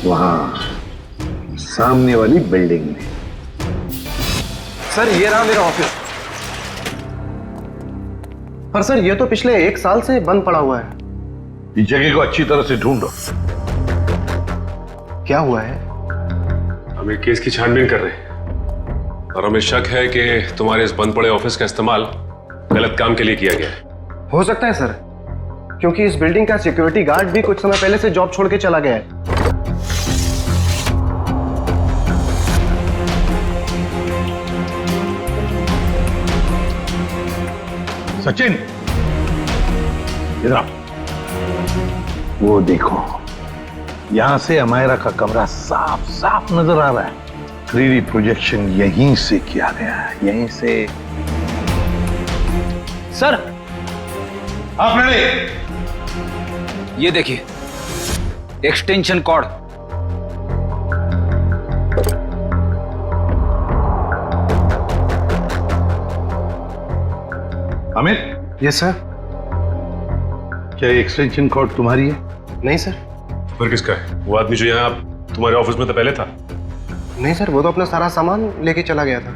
वहां सामने वाली बिल्डिंग में। सर ये रहा मेरा ऑफिस। पर सर ये तो पिछले 1 साल से बंद पड़ा हुआ है। इस जगह को अच्छी तरह से ढूंढो। क्या हुआ है? हम एक केस की छानबीन कर रहे हैं और हमें शक है कि तुम्हारे इस बंद पड़े ऑफिस का इस्तेमाल गलत काम के लिए किया गया है। हो सकता है सर, क्योंकि इस बिल्डिंग का सिक्योरिटी गार्ड भी कुछ समय पहले से जॉब छोड़ के चला गया है। सचिन इधर, वो देखो यहां से अमायरा का कमरा साफ साफ नजर आ रहा है। 3D प्रोजेक्शन यहीं से किया गया है, यहीं से। सर आप रेडी? ये देखिए, extension cord. Amit. Yes sir. क्या एक्सटेंशन कॉर्ड तुम्हारी है? नहीं सर। फिर किसका है? वो आदमी जो यहाँ तुम्हारे ऑफिस में तो पहले था? नहीं सर, वो तो अपना सारा सामान लेके चला गया था।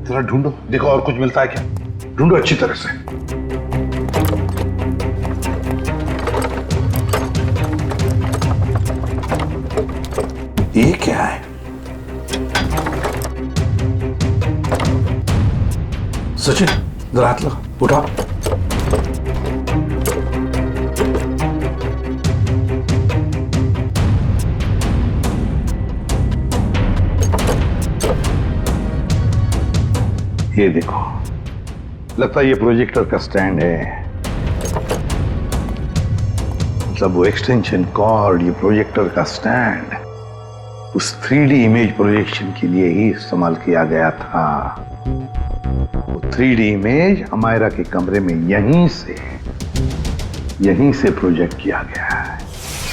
जरा ढूंढो, देखो और कुछ मिलता है क्या। ढूंढो अच्छी तरह से। ये क्या है? सचिन जरा हाथ लगा, उठा। ये देखो, लगता है ये प्रोजेक्टर का स्टैंड है। मतलब वो एक्सटेंशन कॉर्ड, ये प्रोजेक्टर का स्टैंड। उस 3D इमेज प्रोजेक्शन के लिए ही इस्तेमाल किया गया था। वो 3D इमेज अमायरा के कमरे में यहीं से प्रोजेक्ट किया गया है।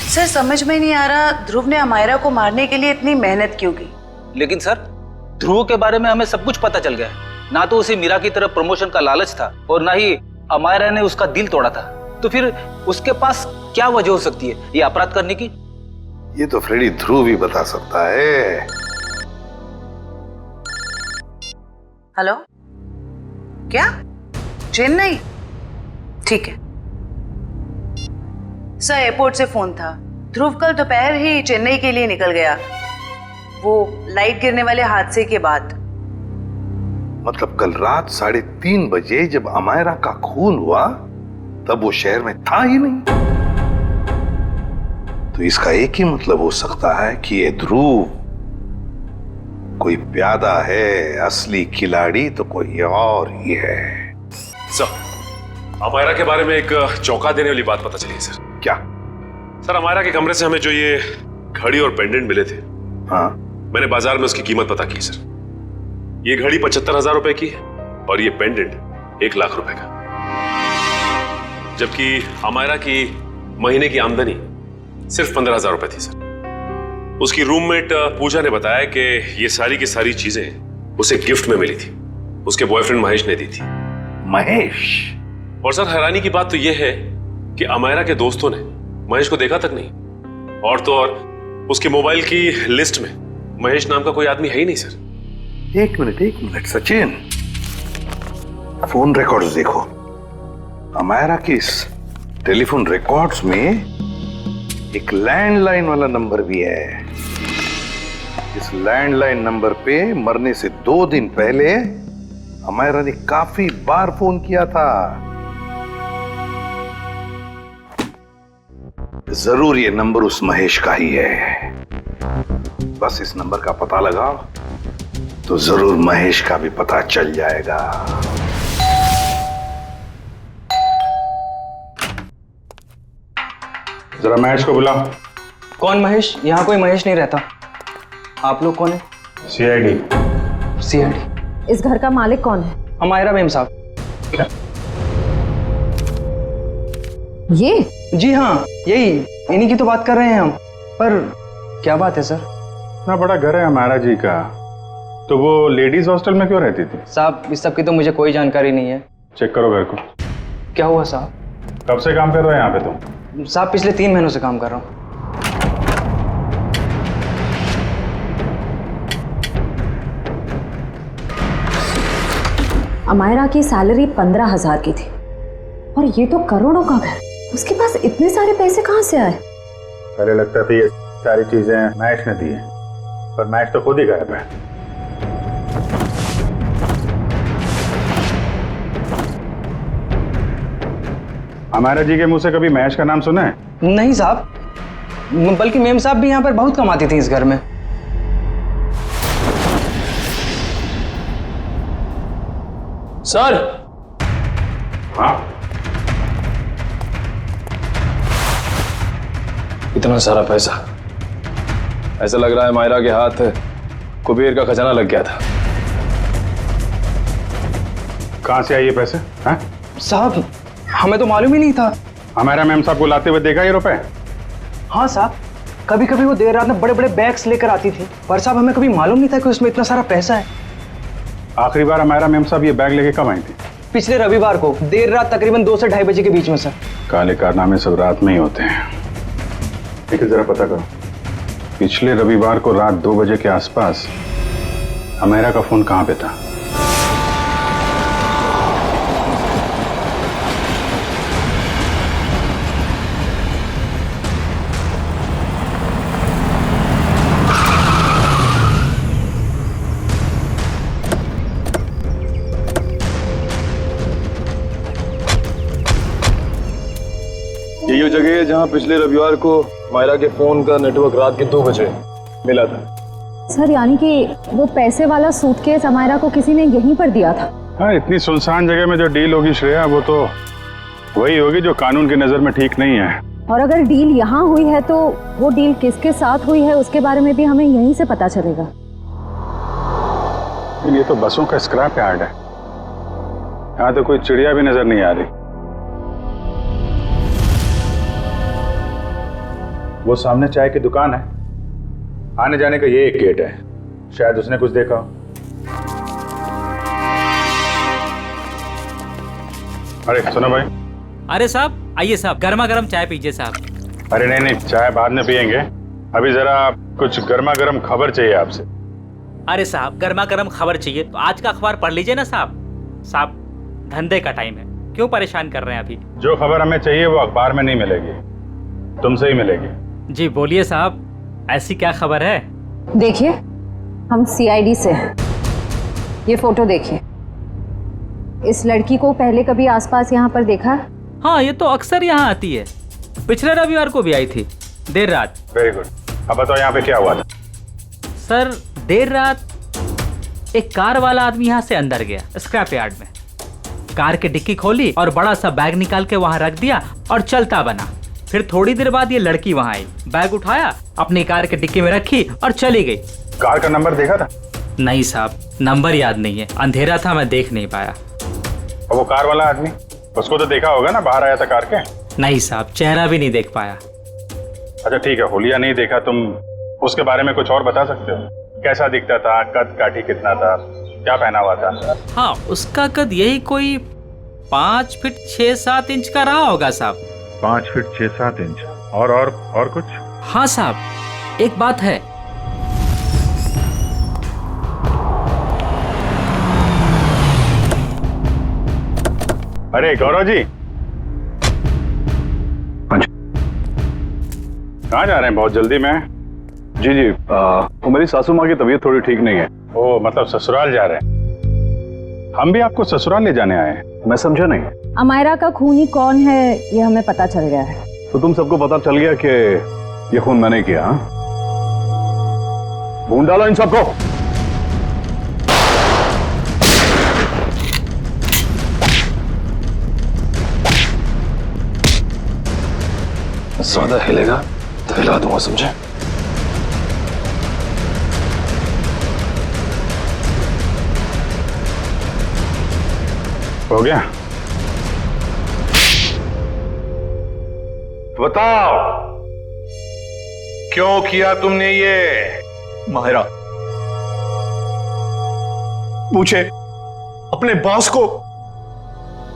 सर समझ में नहीं आ रहा ध्रुव ने अमायरा को मारने के लिए इतनी मेहनत क्यों की। लेकिन सर, ध्रुव के बारे में हमें सब कुछ पता चल गया। ना तो उसे मीरा की तरफ प्रमोशन का लालच था और ना ही अमायरा ने उसका दिल तोड़ा था। तो फिर उसके पास क्या वजह हो सकती है ये अपराध करने की? ये तो फ्रेडी ध्रुव ही बता सकता है। हेलो, क्या चेन्नई? ठीक है सर, एयरपोर्ट से फोन था। ध्रुव कल दोपहर ही चेन्नई के लिए निकल गया, वो लाइट गिरने वाले हादसे के बाद। मतलब कल रात 3:30 बजे जब अमायरा का खून हुआ तब वो शहर में था ही नहीं। तो इसका एक ही मतलब हो सकता है कि ये ध्रुव कोई प्यादा है, असली खिलाड़ी तो कोई और ही है। सर, अमायरा के बारे में एक चौंका देने वाली बात पता चली है सर। क्या? सर, अमायरा के कमरे से हमें जो ये घड़ी और पेंडेंट मिले थे, हाँ, मैंने बाजार में उसकी कीमत पता की सर। ये घड़ी 75,000 रुपए की है और ये पेंडेंट 1 लाख रुपए का। जबकि अमायरा की महीने की आमदनी सिर्फ 15,000 रुपए थी सर। उसकी रूममेट पूजा ने बताया कि ये सारी की सारी चीजें उसे गिफ्ट में मिली थी, उसके बॉयफ्रेंड महेश ने दी थी। महेश? और सर, हैरानी की बात तो यह है कि अमायरा के दोस्तों ने महेश को देखा तक नहीं। और तो और उसके मोबाइल की लिस्ट में महेश नाम का कोई आदमी है ही नहीं सर। एक मिनट सचिन, फोन रिकॉर्ड्स देखो। अमायरा के इस टेलीफोन रिकॉर्ड्स में एक लैंडलाइन वाला नंबर भी है। इस लैंडलाइन नंबर पे मरने से 2 दिन पहले अमायरा ने काफी बार फोन किया था। जरूर ये नंबर उस महेश का ही है। बस इस नंबर का पता लगाओ तो जरूर महेश का भी पता चल जाएगा। जरा महेश को बुलाओ। कौन महेश? यहाँ कोई महेश नहीं रहता। आप लोग कौन है? सीआईडी। इस घर का मालिक कौन है? अमायरा मैम साहब। ये? जी हाँ, यही, इन्हीं की तो बात कर रहे हैं हम। पर क्या बात है सर? इतना बड़ा घर है अमायरा जी का, तो वो लेडीज हॉस्टल में क्यों रहती थी? साहब, इस सब की तो मुझे कोई जानकारी नहीं है। चेक करो घर को। क्या हुआ साहब? कब से काम कर रहे हो यहाँ पे तुम? साहब, पिछले 3 महीनों से काम कर रहा हूँ। अमायरा की सैलरी 15,000 की थी और ये तो करोड़ों का घर। उसके पास इतने सारे पैसे कहाँ से आए? पहले लगता था ये सारी चीजें महेश ने दी है, पर महेश तो खुद ही गायब है। अमायरा जी के मुंह से कभी महेश का नाम सुना है? नहीं साहब, बल्कि मेम साहब भी यहाँ पर बहुत कमाती थी इस घर में। सर। हाँ, इतना सारा पैसा, ऐसा लग रहा है मायरा के हाथ कुबेर का खजाना लग गया था। कहाँ से आए ये पैसे? हाँ? साहब, हमें तो मालूम ही नहीं था। अमायरा मैम साहब को लाते हुए देखा ये रुपए? हाँ साहब, कभी कभी वो देर रात में बड़े बड़े बैग्स लेकर आती थी, पर साहब हमें कभी मालूम नहीं था कि उसमें इतना सारा पैसा है। आखिरी बार अमायरा मैम साहब ये बैग लेके कब आई थी? पिछले रविवार को देर रात तकरीबन 2 से 2:30 बजे के बीच में सर। काले कारनामे सब रात में ही होते हैं। लेकिन जरा पता करो, पिछले रविवार को रात 2 बजे के आसपास अमायरा का फोन कहाँ पे था? यही वो जगह है जहाँ पिछले रविवार को मायरा के फोन का नेटवर्क रात के 2 बजे मिला था। सर, यानी कि वो पैसे वाला सूटकेस अमायरा को किसी ने यहीं पर दिया था? हाँ, इतनी सुनसान जगह में जो डील होगी श्रेया, वो तो वही होगी जो कानून की नजर में ठीक नहीं है। और अगर डील यहाँ हुई है तो वो डील किसके साथ हुई है उसके बारे में भी हमें यहीं से पता चलेगा। ये तो बसों का स्क्रैप यार्ड है, यहाँ तो कोई चिड़िया भी नजर नहीं आ रही। वो सामने चाय की दुकान है, आने जाने का ये एक गेट है, शायद उसने कुछ देखा हो। अरे सुनो भाई। अरे साहब आइए साहब, गर्मा गर्म चाय पीजिए साहब। अरे नहीं, चाय बाद में पियेंगे, अभी जरा कुछ गर्मा गर्म खबर चाहिए आपसे। अरे साहब गर्मा गर्म खबर चाहिए तो आज का अखबार पढ़ लीजिए ना साहब। साहब धंधे का टाइम है, क्यों परेशान कर रहे हैं अभी। जो खबर हमें चाहिए वो अखबार में नहीं मिलेगी, तुमसे ही मिलेगी। जी बोलिए साहब, ऐसी क्या खबर है। देखिए हम CID से हैं, ये फोटो देखिए। इस लड़की को पहले कभी आसपास यहाँ पर देखा है? हाँ ये तो अक्सर यहाँ आती है, पिछले रविवार को भी आई थी देर रात। वेरी गुड, अब बताओ यहाँ पे क्या हुआ था। सर देर रात एक कार वाला आदमी यहाँ से अंदर गया स्क्रैप यार्ड में, कार की डिक्की खोली और बड़ा सा बैग निकाल के वहां रख दिया और चलता बना। फिर थोड़ी देर बाद ये लड़की वहां आई, बैग उठाया, अपनी कार की डिक्की में रखी और चली गई। कार का नंबर देखा था? नहीं साहब नंबर याद नहीं है, अंधेरा था मैं देख नहीं पाया। और वो कार वाला आदमी, उसको तो देखा होगा ना, बाहर आया था कार के? नहीं साहब चेहरा भी नहीं देख पाया। अच्छा ठीक है, हुलिया नहीं देखा, तुम उसके बारे में कुछ और बता सकते हो? कैसा दिखता था, कद काठी कितना था, क्या पहना हुआ था? हाँ उसका कद यही कोई 5 फीट 6-7 इंच का रहा होगा साहब। 5 फीट 6-7 इंच। और कुछ? हाँ साहब एक बात है, अरे गौरव जी, कहाँ जा रहे हैं बहुत जल्दी में? जी वो मेरी सासू माँ की तबीयत थोड़ी ठीक नहीं है। ओ मतलब ससुराल जा रहे हैं? हम भी आपको ससुराल ले जाने आए हैं। मैं समझा नहीं। अमायरा का खूनी कौन है ये हमें पता चल गया है। तो तुम सबको पता चल गया कि ये खून मैंने किया? हाँ ढूंढ डालो इन सबको। ज्यादा हिलेगा तो हिला दूंगा, समझे? हो गया? बताओ क्यों किया तुमने ये? माहिरा पूछे, अपने बॉस को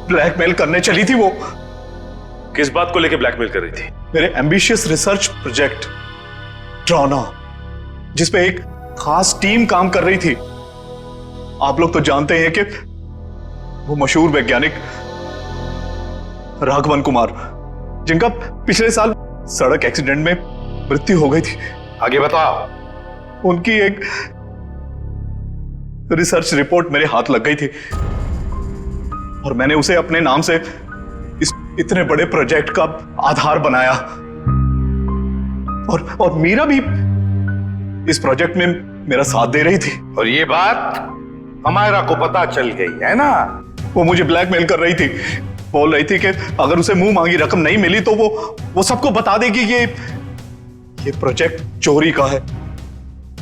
ब्लैकमेल करने चली थी वो। किस बात को लेकर ब्लैकमेल कर रही थी? मेरे एम्बिशियस रिसर्च प्रोजेक्ट ड्रोना, जिसपे एक खास टीम काम कर रही थी। आप लोग तो जानते हैं कि वो मशहूर वैज्ञानिक राघवन कुमार, जिनका पिछले साल सड़क एक्सीडेंट में मृत्यु हो गई थी। आगे बताओ। उनकी एक रिसर्च रिपोर्ट मेरे हाथ लग गई थी और मैंने उसे अपने नाम से इस इतने बड़े प्रोजेक्ट का आधार बनाया। और मीरा भी इस प्रोजेक्ट में मेरा साथ दे रही थी। और ये बात अमायरा को पता चल गई है ना? वो मुझे ब्लैकमेल कर रही थी, बोल रही थी कि अगर उसे मुंह मांगी रकम नहीं मिली तो वो सबको बता देगी कि ये प्रोजेक्ट चोरी का है।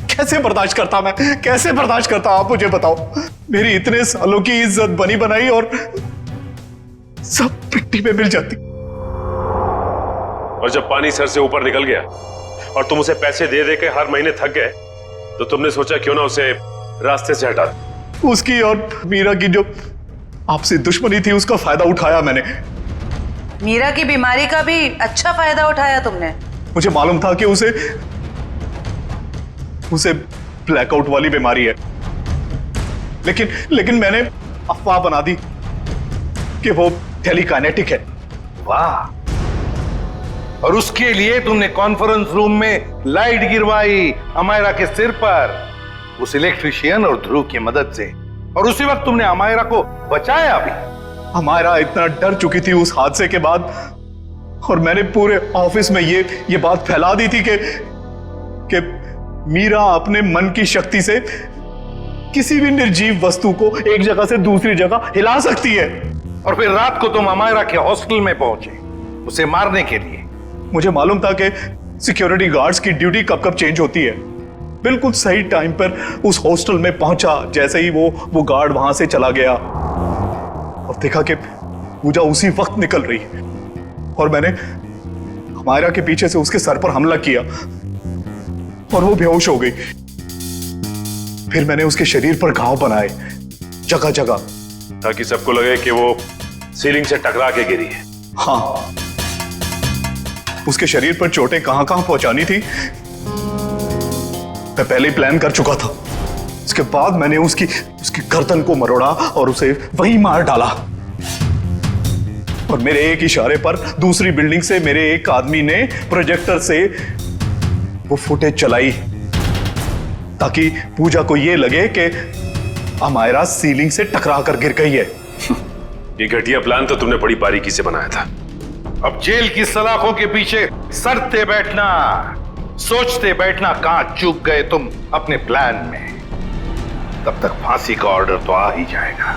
कैसे बर्दाश्त करता मैं, कैसे बर्दाश्त करता? आप मुझे बताओ। मेरी इतने सालों की इज्जत बनी बनाई और सब मिट्टी में मिल जाती। और जब पानी सर से ऊपर निकल गया और तुम उसे पैसे दे दे के हर महीने थक गए, तो तुमने सोचा क्यों ना उसे रास्ते से हटा दो। उसकी और मीरा की जो आपसी दुश्मनी थी उसका फायदा उठाया मैंने। मीरा की बीमारी का भी अच्छा फायदा उठाया तुमने। मुझे मालूम था कि उसे ब्लैकआउट वाली बीमारी है, लेकिन मैंने अफवाह बना दी कि वो टेलीकाइनेटिक है। वाह! और उसके लिए तुमने कॉन्फ्रेंस रूम में लाइट गिरवाई अमायरा के सिर पर, उस इलेक्ट्रिशियन और ध्रुव की मदद से, और उसी वक्त तुमने अमायरा को बचाया भी। अमायरा इतना डर चुकी थी उस हादसे के बाद, और मैंने पूरे ऑफिस में ये बात फैला दी थी कि मीरा अपने मन की शक्ति से किसी भी निर्जीव वस्तु को एक जगह से दूसरी जगह हिला सकती है। और फिर रात को तुम अमायरा के हॉस्टल में पहुंचे उसे मारने के लिए, मुझे मालूम था कि सिक्योरिटी गार्ड्स की ड्यूटी कब कब चेंज होती है। बिल्कुल सही टाइम पर उस हॉस्टल में पहुंचा। जैसे ही वो गार्ड वहां से चला गया और देखा कि पूजा उसी वक्त निकल रही है और मैंने हमायरा के पीछे से उसके सर पर हमला किया और वो बेहोश हो गई। फिर मैंने उसके शरीर पर घाव बनाए जगह जगह, ताकि सबको लगे कि वो सीलिंग से टकरा के गिरी है। हाँ, उसके शरीर पर चोटें कहां कहां पहुंचानी थी मैं पहले ही प्लान कर चुका था। इसके बाद मैंने उसकी गर्दन को मरोड़ा और उसे वहीं मार डाला। और मेरे एक इशारे पर दूसरी बिल्डिंग से मेरे एक आदमी ने प्रोजेक्टर से वो फुटेज चलाई ताकि पूजा को यह लगे कि अमायरा सीलिंग से टकरा कर गिर गई है। ये घटिया प्लान तो तुमने बड़ी बारीकी से बनाया था। अब जेल की सलाखों के पीछे सरते बैठना, सोचते बैठना कहां चूक गए तुम अपने प्लान में। तब तक फांसी का ऑर्डर तो आ ही जाएगा।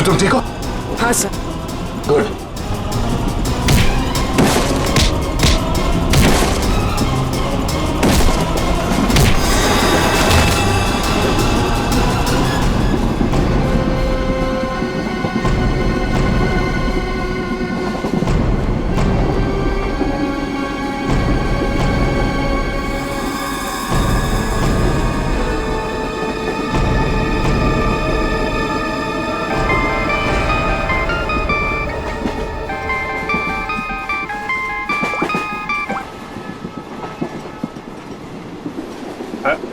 तुम ठीक हो? हाँ sir. Good.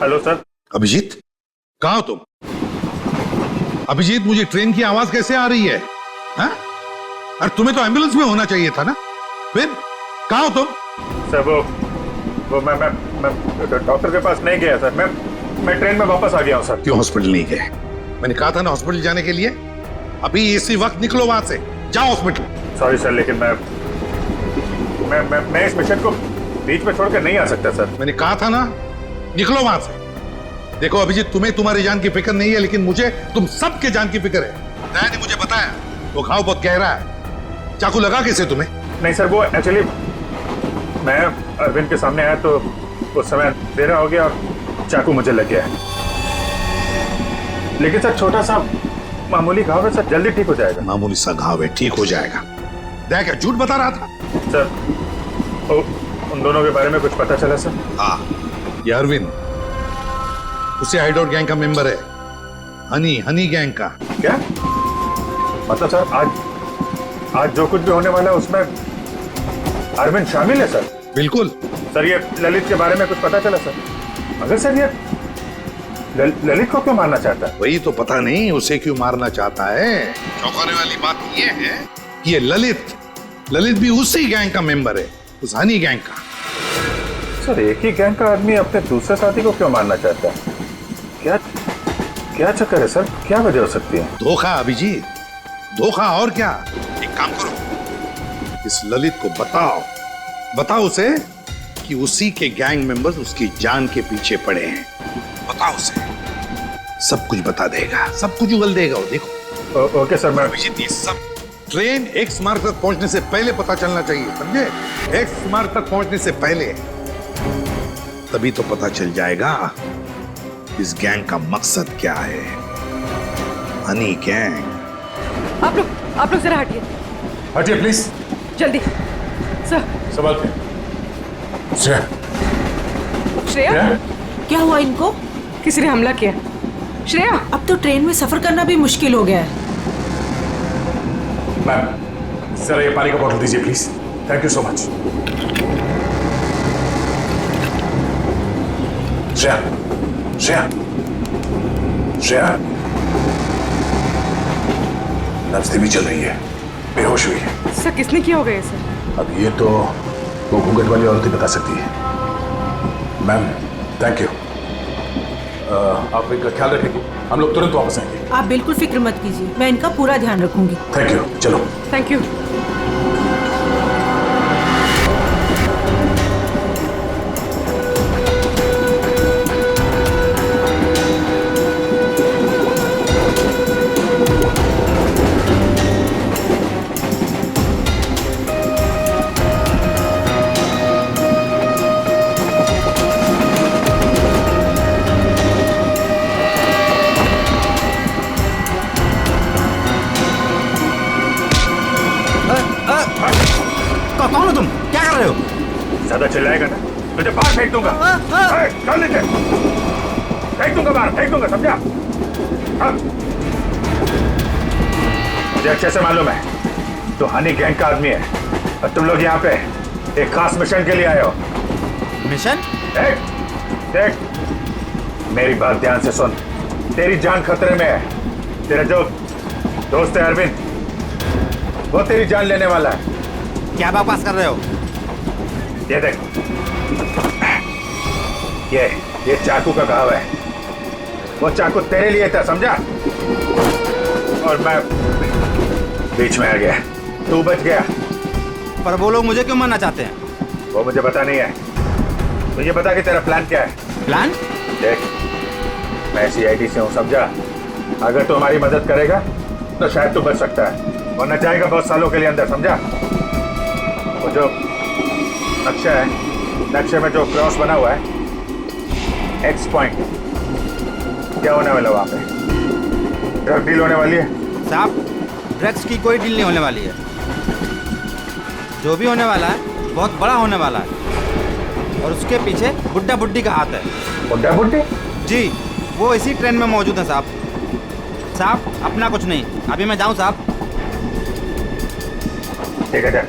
Hello sir. Abhijeet, कहाँ हो तुम? अभिजीत, मुझे ट्रेन की आवाज कैसे आ रही है? हाँ? अरे तुम्हें तो एम्बुलेंस में होना चाहिए था ना। फिर कहाँ हो तुम? सर वो मैं डॉक्टर के पास नहीं गया सर। मैं ट्रेन में वापस आ गया हूँ सर। क्यों हॉस्पिटल नहीं गए? मैंने कहा था ना हॉस्पिटल जाने के लिए। अभी इसी वक्त निकलो वहां से, जाओ हॉस्पिटल। सॉरी सर, लेकिन मैं इस मिशन को बीच में छोड़कर नहीं आ सकता सर। मैंने कहा था ना, निकलो वहां से। देखो अभिजीत, तुम्हें तुम्हारी जान की फिक्र नहीं है, लेकिन मुझे तुम सबके जान की फिक्र है। दया ने मुझे बताया वो घाव बहुत गहरा है। चाकू लगा कैसे तुम्हें? नहीं सर, वो एक्चुअली मैं अरविंद के सामने आया तो उस समय देर हो गया और चाकू मुझे लग गया है। लेकिन सर छोटा सा मामूली घाव है सर, जल्दी ठीक हो जाएगा। मामूली सा घाव है, ठीक हो जाएगा। दया क्या झूठ बता रहा था? सर उन दोनों के बारे में कुछ पता चला सर? हाँ, ये अरविंद उसे हाइडआउट गैंग का मेंबर है। हनी गैंग का। क्या मतलब सर? आज जो कुछ भी होने वाला है उसमें अरविंद शामिल है सर? बिल्कुल सर। ये ललित के बारे में कुछ पता चला सर? अगर सर ये ललित को क्यों मारना चाहता है? वही तो पता नहीं उसे क्यों मारना चाहता है। चौंकाने वाली बात ये है कि ये ललित भी उसी गैंग का मेंबर है, उस हनी गैंग का। सर एक ही गैंग का आदमी अपने दूसरे साथी को क्यों मारना चाहता है? क्या क्या चक्कर है सर? क्या वजह हो सकती है? धोखा अभिजीत, धोखा और क्या। एक काम करो, इस ललित को बताओ उसे कि उसी के गैंग मेंबर्स उसकी जान के पीछे पड़े हैं। बताओ उसे, सब कुछ बता देगा, सब कुछ उगल देगा वो, देखो। Okay sir. मैं अभिजीत, ये सब ट्रेन एक्स मार्ग तक पहुंचने से पहले पता चलना चाहिए, समझे? एक्स मार्ग तक पहुंचने से पहले, तभी तो पता चल जाएगा इस गैंग का मकसद क्या है। हनी गैंग। आप लोग जरा हटिए। हटिए प्लीज, जल्दी सर। संभाल के। श्रेया, श्रेया, क्या हुआ इनको? किसी ने हमला किया। श्रेया, अब तो ट्रेन में सफर करना भी मुश्किल हो गया है। मैम, सर ये पानी का बोतल दीजिए please. Thank you so much. Shreya, नब्ज धीमी चल रही है, बेहोश हुई है। सर किसने किया होगा ये सर? अब ये तो वो घूंघट वाली औरत ही बता सकती है। Ma'am thank you. आप इनका ख्याल रखेंगे, हम लोग तुरंत वापस आएंगे। आप बिल्कुल फिक्र मत कीजिए, मैं इनका पूरा ध्यान रखूंगी। थैंक यू, चलो। Thank you. कौन हो तुम? क्या कर रहे हो? ज्यादा चिल्लाएगा ना तुझे बाहर फेंक दूंगा। चल नीचे, फेंक दूंगा बाहर, फेंक दूंगा, समझा? मुझे अच्छे से मालूम है तो हनी गैंग का आदमी है और तुम लोग यहाँ पे एक खास मिशन के लिए आए हो। मिशन? देख, मेरी बात ध्यान से सुन। तेरी जान खतरे में है। तेरा जो दोस्त है अरविंद, वो तेरी जान लेने वाला है। क्या बकवास कर रहे हो? ये देख, ये चाकू का घाव है। वो चाकू तेरे लिए था, समझा? और मैं बीच में आ गया, तू बच गया। पर वो लोग मुझे क्यों मारना चाहते हैं? वो मुझे पता नहीं है। मुझे बता कि तेरा प्लान क्या है। प्लान? देख, मैं CID से हूँ, समझा? अगर तू हमारी मदद करेगा तो शायद तू बच सकता है, वरना जाएगा बहुत सालों के लिए अंदर, समझा? वो जो नक्शा है, नक्शे में जो क्रॉस बना हुआ है, एक्स पॉइंट, क्या होने वाला वहां पे? ड्रग डील होने वाली है। साहब, ड्रग्स की कोई डील नहीं होने वाली है। जो भी होने वाला है बहुत बड़ा होने वाला है और उसके पीछे बुड्ढा बुड्ढी का हाथ है। बुड्ढा बुड्ढी? जी, वो इसी ट्रेन में मौजूद है साहब। साहब, अपना कुछ नहीं, अभी मैं जाऊं साहब? ठीक है,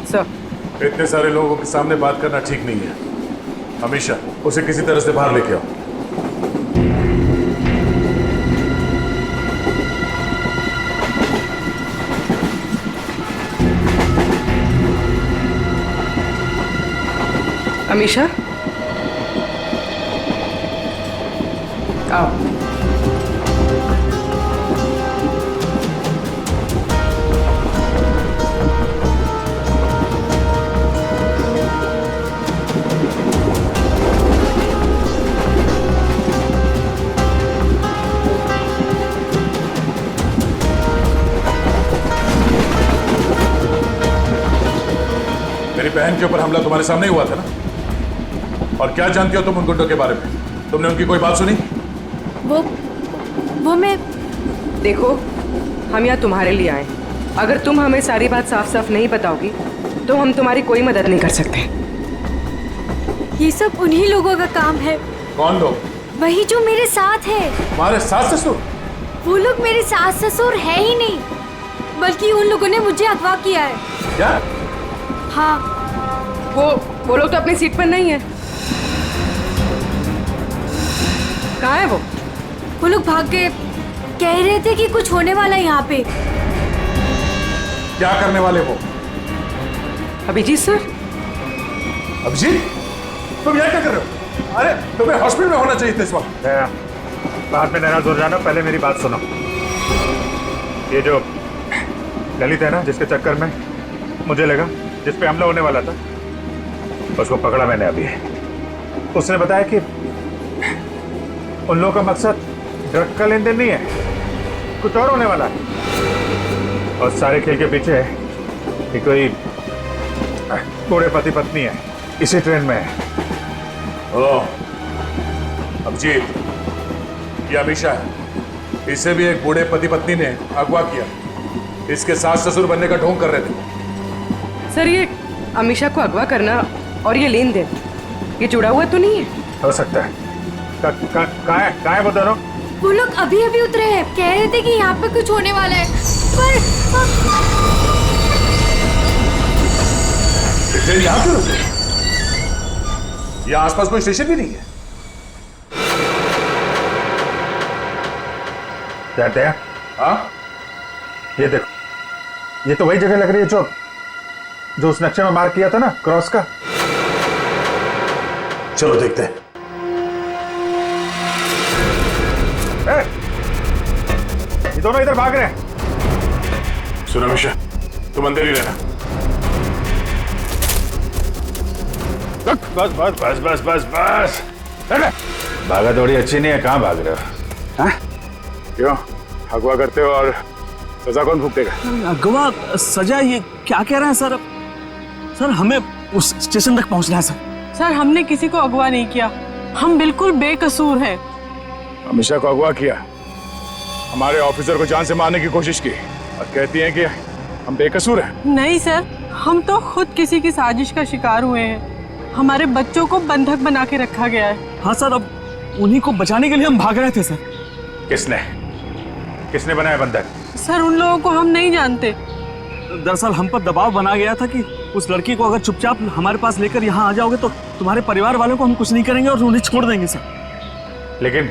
सर, इतने सारे लोगों के सामने बात करना ठीक नहीं है। हमेशा उसे किसी तरह से बाहर लेके आओ। अमीशा, आओ। मेरी बहन के ऊपर हमला तुम्हारे सामने ही हुआ था ना? और क्या जानती हो तुम उन गुंडों के बारे में? तुमने उनकी कोई बात सुनी? वो मैं देखो, हम यहाँ तुम्हारे लिए आए। अगर तुम हमें सारी बात साफ साफ नहीं बताओगी तो हम तुम्हारी कोई मदद नहीं कर सकते। ये सब उन्हीं लोगों का काम है। कौन लोग? वही जो मेरे साथ है। तुम्हारे सास ससुर? वो लोग मेरे सास ससुर है ही नहीं, बल्कि उन लोगों ने मुझे अगवा किया है। क्या? हाँ। वो लोग तो अपनी सीट पर नहीं है। कहाँ है वो लोग भाग गए। कह रहे थे कि कुछ होने वाला है यहाँ पे। क्या करने वाले वो? अभिजीत सर। अभिजीत, तुम यहाँ क्या कर रहे हो? अरे तुम्हें हॉस्पिटल में होना चाहिए था इस वक्त। बाद में नाराज हो जाना, पहले मेरी बात सुनो। ये जो ललित है ना, जिसके चक्कर में मुझे लगा जिस पे हमला होने वाला था, उसको पकड़ा मैंने अभी। उसने बताया कि उन लोगों का मकसद ड्रग का लेन देन नहीं है, कुछ और होने वाला है। और सारे खेल के पीछे है कि कोई बूढ़े पति पत्नी है, इसी ट्रेन में है। ओ, अभिजीत, ये अमीशा है। इसे भी एक बूढ़े पति पत्नी ने अगवा किया। इसके सास ससुर बनने का ढोंग कर रहे थे। सर, ये अमीशा को अगवा करना और ये लेन देन, ये जुड़ा हुआ तो नहीं है? हो सकता है। कहाँ है वो दोनों? वो लोग अभी अभी उतरे हैं। कह रहे थे कि यहाँ पे कुछ होने वाला है, पर ट्रेन यहाँ क्यों रुकी? यहाँ आसपास कोई स्टेशन भी नहीं है। कहते हैं हाँ, ये देखो, ये तो वही जगह लग रही है जो उस नक्शे में मार्क किया था ना, क्रॉस का। चलो देखते हैं। ये दोनों इधर भाग रहे हैं। सुनो अमीशा, तुम अंदर ही रहना। बस बस बस बस बस बस। भागा दौड़ी अच्छी नहीं है, कहाँ भाग रहे हो? हाँ? क्यों अगवा करते हो और सजा कौन भुगतेगा? अगवा सजा, ये क्या कह रहे हैं सर? सर, हमें उस स्टेशन तक पहुंचना है सर। सर, हमने किसी को अगवा नहीं किया, हम बिल्कुल बेकसूर हैं। अमीशा को अगवा किया, हमारे ऑफिसर को जान से मारने की कोशिश की और कहती हैं कि हम बेकसूर हैं। नहीं सर, हम तो खुद किसी की साजिश का शिकार हुए हैं। हमारे बच्चों को बंधक बना के रखा गया है। हाँ सर, अब उन्हीं को बचाने के लिए हम भाग रहे थे सर। किसने बनाया बंधक? सर, उन लोगों को हम नहीं जानते। दरअसल हम पर दबाव बना गया था कि उस लड़की को अगर चुपचाप हमारे पास लेकर यहाँ आ जाओगे तो तुम्हारे परिवार वालों को हम कुछ नहीं करेंगे और उन्हें छोड़ देंगे सर। लेकिन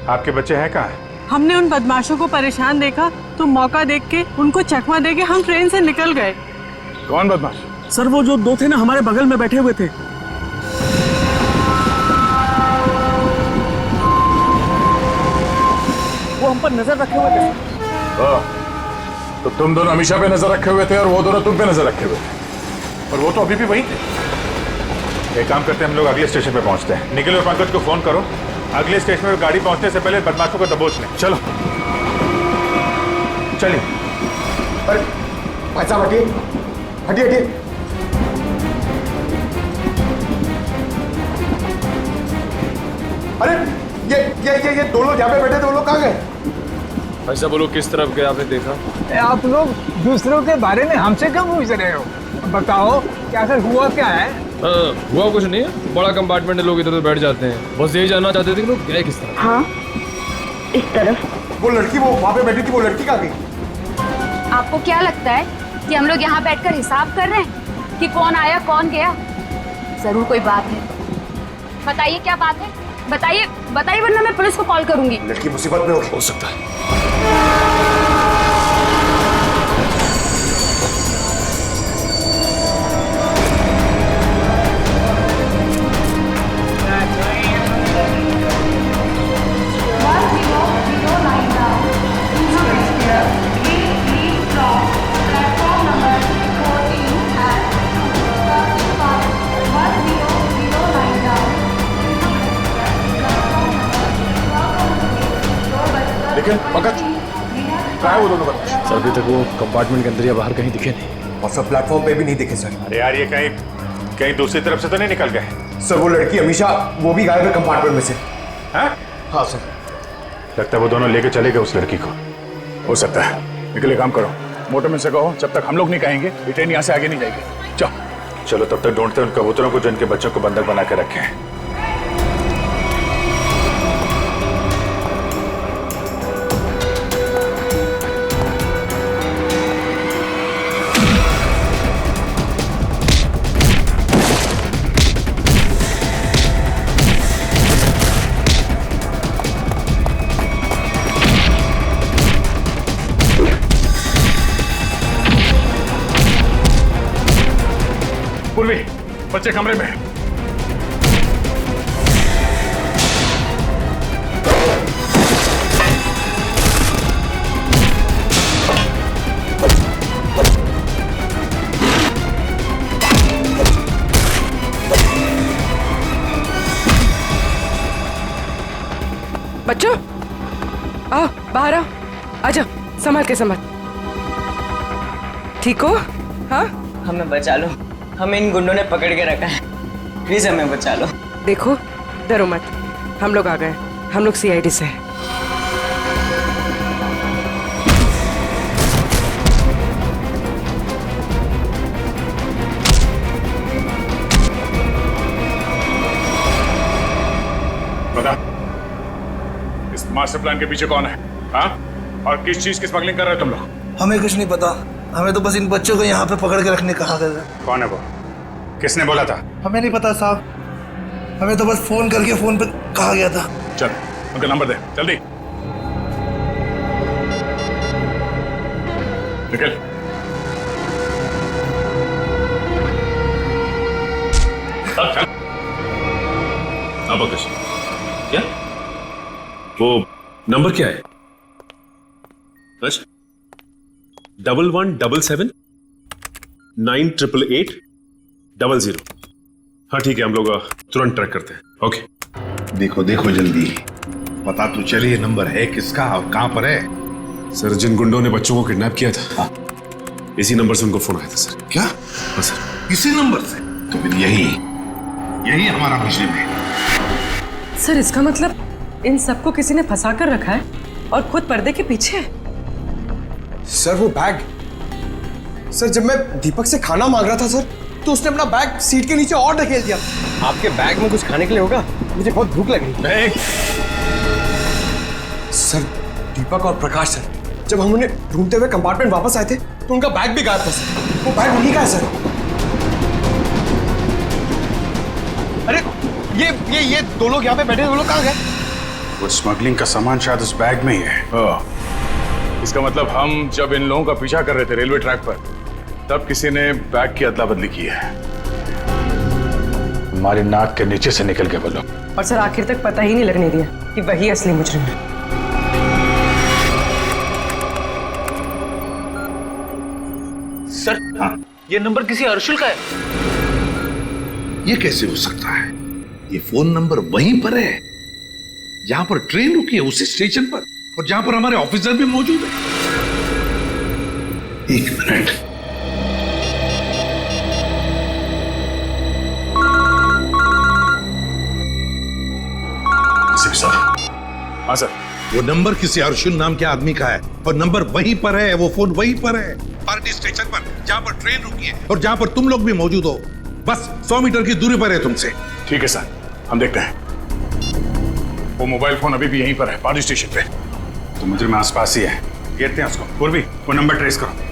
आपके बच्चे हैं कहाँ? हमने उन बदमाशों को परेशान देखा तो मौका देख के उनको चकमा देके हम ट्रेन से निकल गए। कौन बदमाश? सर, वो जो दो थे ना, हमारे बगल में बैठे हुए थे। वो हम पर नजर रखे हुए थे। तो तुम दोनों अमीशा पे नजर रखे हुए थे और वो दोनों तुम पे नजर रखे हुए थे, और वो तो अभी भी वहीं थे। एक काम करते हैं, हम लोग अगले स्टेशन पे पहुंचते हैं। निखिल और पंकज को फोन करो, अगले स्टेशन पे गाड़ी पहुंचने से पहले बदमाशों को दबोच लें। चलो चलिए। अरे भाई साहब, हटिए हटिए हटिए। अरे ये दो लोग यहाँ पे बैठे थे, वो लोग कहाँ गए? ऐसा बोलो, किस तरफ गए आपने देखा? आप लोग दूसरों के बारे में हमसे कम पूछ रहे हो? बताओ क्या आखिर हुआ क्या है? हुआ कुछ नहीं है, बड़ा कंपार्टमेंट है, लोग इधर उधर बैठ जाते हैं। बस यही जानना चाहते थे कि लोग गए किस तरफ। हाँ, इस तरफ। वो लड़की वो वहाँ पे बैठी थी, वो लड़की कहाँ गई? आपको क्या लगता है कि हम लोग यहाँ बैठकर हिसाब कर रहे हैं कि कौन आया कौन गया? जरूर कोई बात है। बताइए क्या बात है, बताइए बताइए, वरना मैं पुलिस को कॉल करूंगी। लड़की मुसीबत में हो सकता है। लेकिन पंकज, क्या है वो दोनों बदमाश? सर, अभी तक वो कंपार्टमेंट के अंदर या बाहर कहीं दिखे नहीं, और सब प्लेटफॉर्म पे भी नहीं दिखे सर। अरे यार, ये कहीं दूसरी तरफ से तो नहीं निकल गए? सर, वो लड़की अमीशा, वो भी गायब है कंपार्टमेंट में से। हाँ? हाँ सर। लगता है वो दोनों लेके चले गए उस लड़की को। हो सकता है। निकले, काम करो, मोटरमैन से कहो जब तक हम लोग नहीं कहेंगे ये ट्रेन यहाँ से आगे नहीं जाएगी। चलो तब तक ढूंढते हैं उन कबूतरों को जिनके बच्चों को बंधक बना के रखे हैं। पूर्वी, बच्चे कमरे में। बच्चों आओ, बाहर आओ, आजा, संभाल के संभाल। ठीक हो? हाँ, हमें बचा लो, हमें इन गुंडों ने पकड़ के रखा है, प्लीज हमें बचा लो। देखो, डरो मत, हम लोग आ गए, हम लोग सीआईडी से हैं। बता, इस मास्टर प्लान के पीछे कौन है? हाँ? और किस चीज की स्मगलिंग कर रहे हो तुम लोग? हमें कुछ नहीं पता, हमें तो बस इन बच्चों को यहाँ पे पकड़ के रखने कहा गया। कौन है वो? किसने बोला था? हमें नहीं पता साहब, हमें तो बस फोन करके फोन पे कहा गया था। चल, उनका नंबर दे, जल्दी। निकल। चल। अब आकाश, क्या? वो नंबर क्या है? अच्छा, 1177 9888 00। हाँ ठीक है, हम लोग तुरंत ट्रैक करते हैं। ओके। देखो देखो जल्दी, पता तो चले ये नंबर है किसका और कहां पर है। सर, जिन गुंडों ने बच्चों को किडनैप किया था, इसी नंबर से उनको फोन आया था सर। क्या? हाँ सर। इसी नंबर से? तो फिर यही हमारा मिशन है। सर, इसका मतलब इन सबको किसी ने फंसा कर रखा है और खुद पर्दे के पीछे है। सर वो बैग, सर जब मैं दीपक से खाना मांग रहा था सर, तो उसने अपना बैग सीट के नीचे और ढकेल दिया। आपके बैग में कुछ खाने के लिए होगा, मुझे बहुत भूख लग रही। सर, दीपक और प्रकाश सर, जब हम उन्हें ढूंढते हुए कंपार्टमेंट वापस आए थे तो उनका बैग भी गायब था सर। वो बैग उन्हीं का है सर। अरे ये दो लोग यहाँ पे बैठे, दो लोग कहाँ गए? वो स्मगलिंग का सामान शायद उस बैग में ही है। इसका मतलब हम जब इन लोगों का पीछा कर रहे थे रेलवे ट्रैक पर, तब किसी ने बैग की अदला बदली की है। हमारी नाक के नीचे से निकल के बोलो। और सर, आखिर तक पता ही नहीं लगने दिया कि वही असली मुजरिम है। सर, हाँ? ये नंबर किसी अर्शुल का है। ये कैसे हो सकता है? ये फोन नंबर वहीं पर है जहां पर ट्रेन रुकी है, उसी स्टेशन पर, और जहां पर हमारे ऑफिसर भी मौजूद है। एक मिनट। हाँ सर। वो नंबर किसी अर्जुन नाम के आदमी का है और नंबर वहीं पर है, वो फोन वहीं पर है, पार्टी स्टेशन पर, जहां पर ट्रेन रुकी है और जहां पर तुम लोग भी मौजूद हो। बस 100 मीटर की दूरी पर है तुमसे। ठीक है सर, हम देखते हैं। वो मोबाइल फोन अभी भी यहीं पर है, पार्टी स्टेशन पे। तो मुझे मैं आसपास ही है, घेरते हैं उसको। पूर्वी, वो नंबर ट्रेस करो।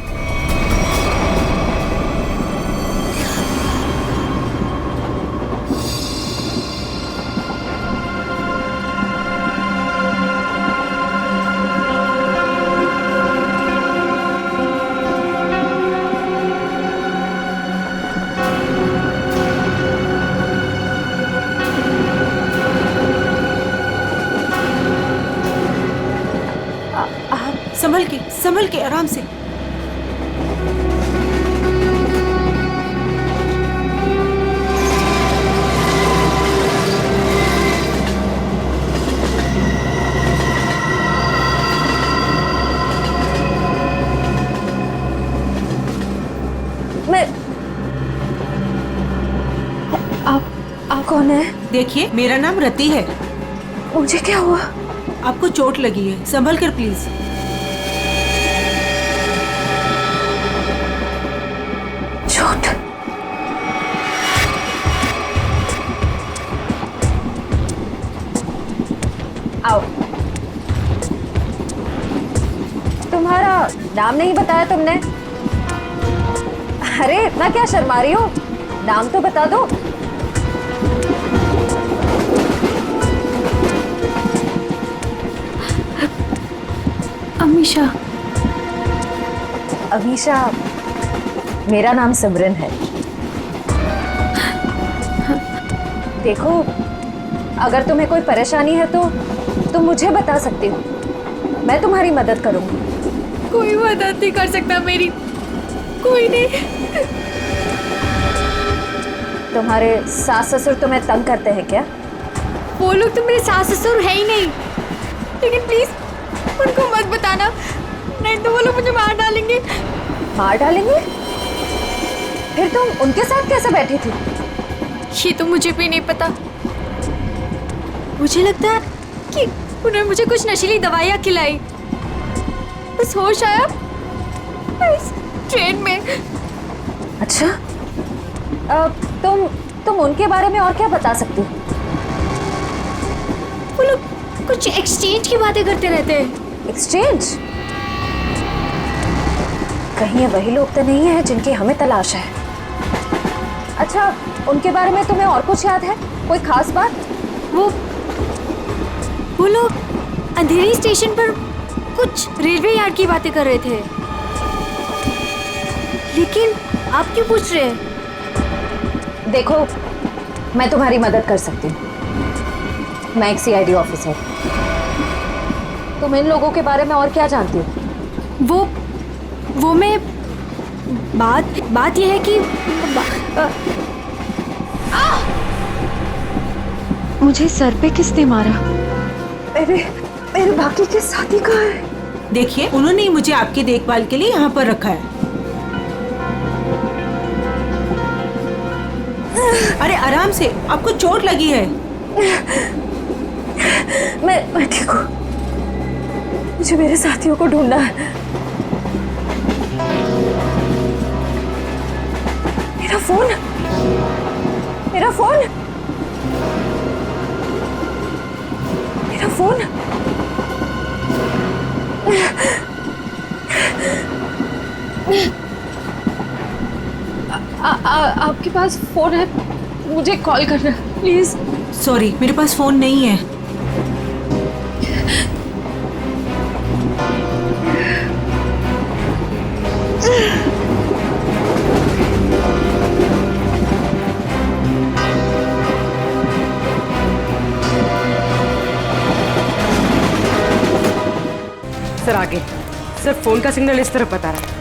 संभल के आराम से। आप कौन है? देखिए, मेरा नाम रति है। मुझे क्या हुआ? आपको चोट लगी है, संभल कर प्लीज। चोट? आओ। तुम्हारा नाम नहीं बताया तुमने? अरे इतना क्या शर्मा रही हो? नाम तो बता दो। अमीशा। अमीशा, मेरा नाम सिमरन है। देखो, अगर तुम्हें कोई परेशानी है तो तुम मुझे बता सकती हो, मैं तुम्हारी मदद करूंगी। कोई मदद नहीं कर सकता मेरी, कोई नहीं। तुम्हारे सास ससुर तुम्हें तंग करते हैं क्या? वो लोग तो मेरे सास ससुर है ही नहीं, लेकिन प्लीज उनको मत बताना, नहीं तो वो लोग मुझे मार डालेंगे। मार डालेंगे? फिर तुम उनके साथ कैसे बैठी थी? ये तो मुझे भी नहीं पता। मुझे लगता है कि उन्होंने मुझे कुछ नशीली दवाइयाँ खिलाई, बस होश आया इस ट्रेन में। अच्छा, तुम उनके बारे में और क्या बता सकती हो? वो लोग कुछ एक्सचेंज की बातें करते रहते हैं। एक्सचेंज? कहीं ये वही लोग तो नहीं है जिनकी हमें तलाश है। अच्छा, उनके बारे में तुम्हें और कुछ याद है? कोई खास बात? वो लोग अंधेरी स्टेशन पर कुछ रेलवे यार्ड की बातें कर रहे थे, लेकिन आप क्यों पूछ रहे हैं? देखो, मैं तुम्हारी मदद कर सकती हूँ। मैं एक सीआईडी ऑफिसर। तुम इन लोगों के बारे में और क्या जानती हो? वो मैं बात यह है कि मुझे सर पे किसने मारा? मेरे बाकी के साथी कहाँ हैं? देखिए, उन्होंने ही मुझे आपकी देखभाल के लिए यहाँ पर रखा है। अरे आराम से, आपको चोट लगी है। मैं ठीक हूँ। मुझे मेरे साथियों को ढूंढना है। मेरा फोन। मेरा फोन। आपके पास फोन है? मुझे कॉल करना प्लीज। सॉरी, मेरे पास फोन नहीं है। सर आगे, सर फोन का सिग्नल इस तरफ बता रहा है।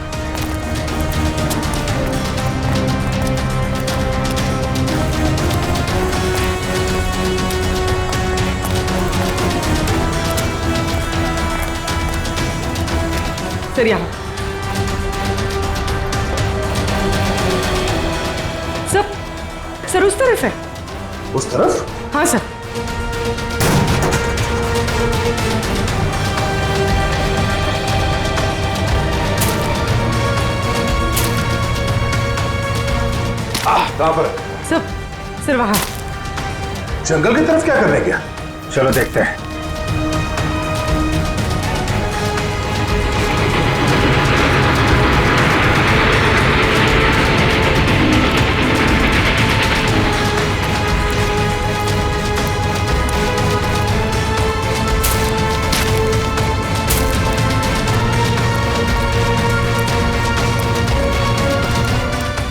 सर यहाँ। सर उस तरफ है। उस तरफ? हाँ सर। कहाँ पर? सर वहाँ। जंगल की तरफ क्या करने गया? चलो देखते हैं।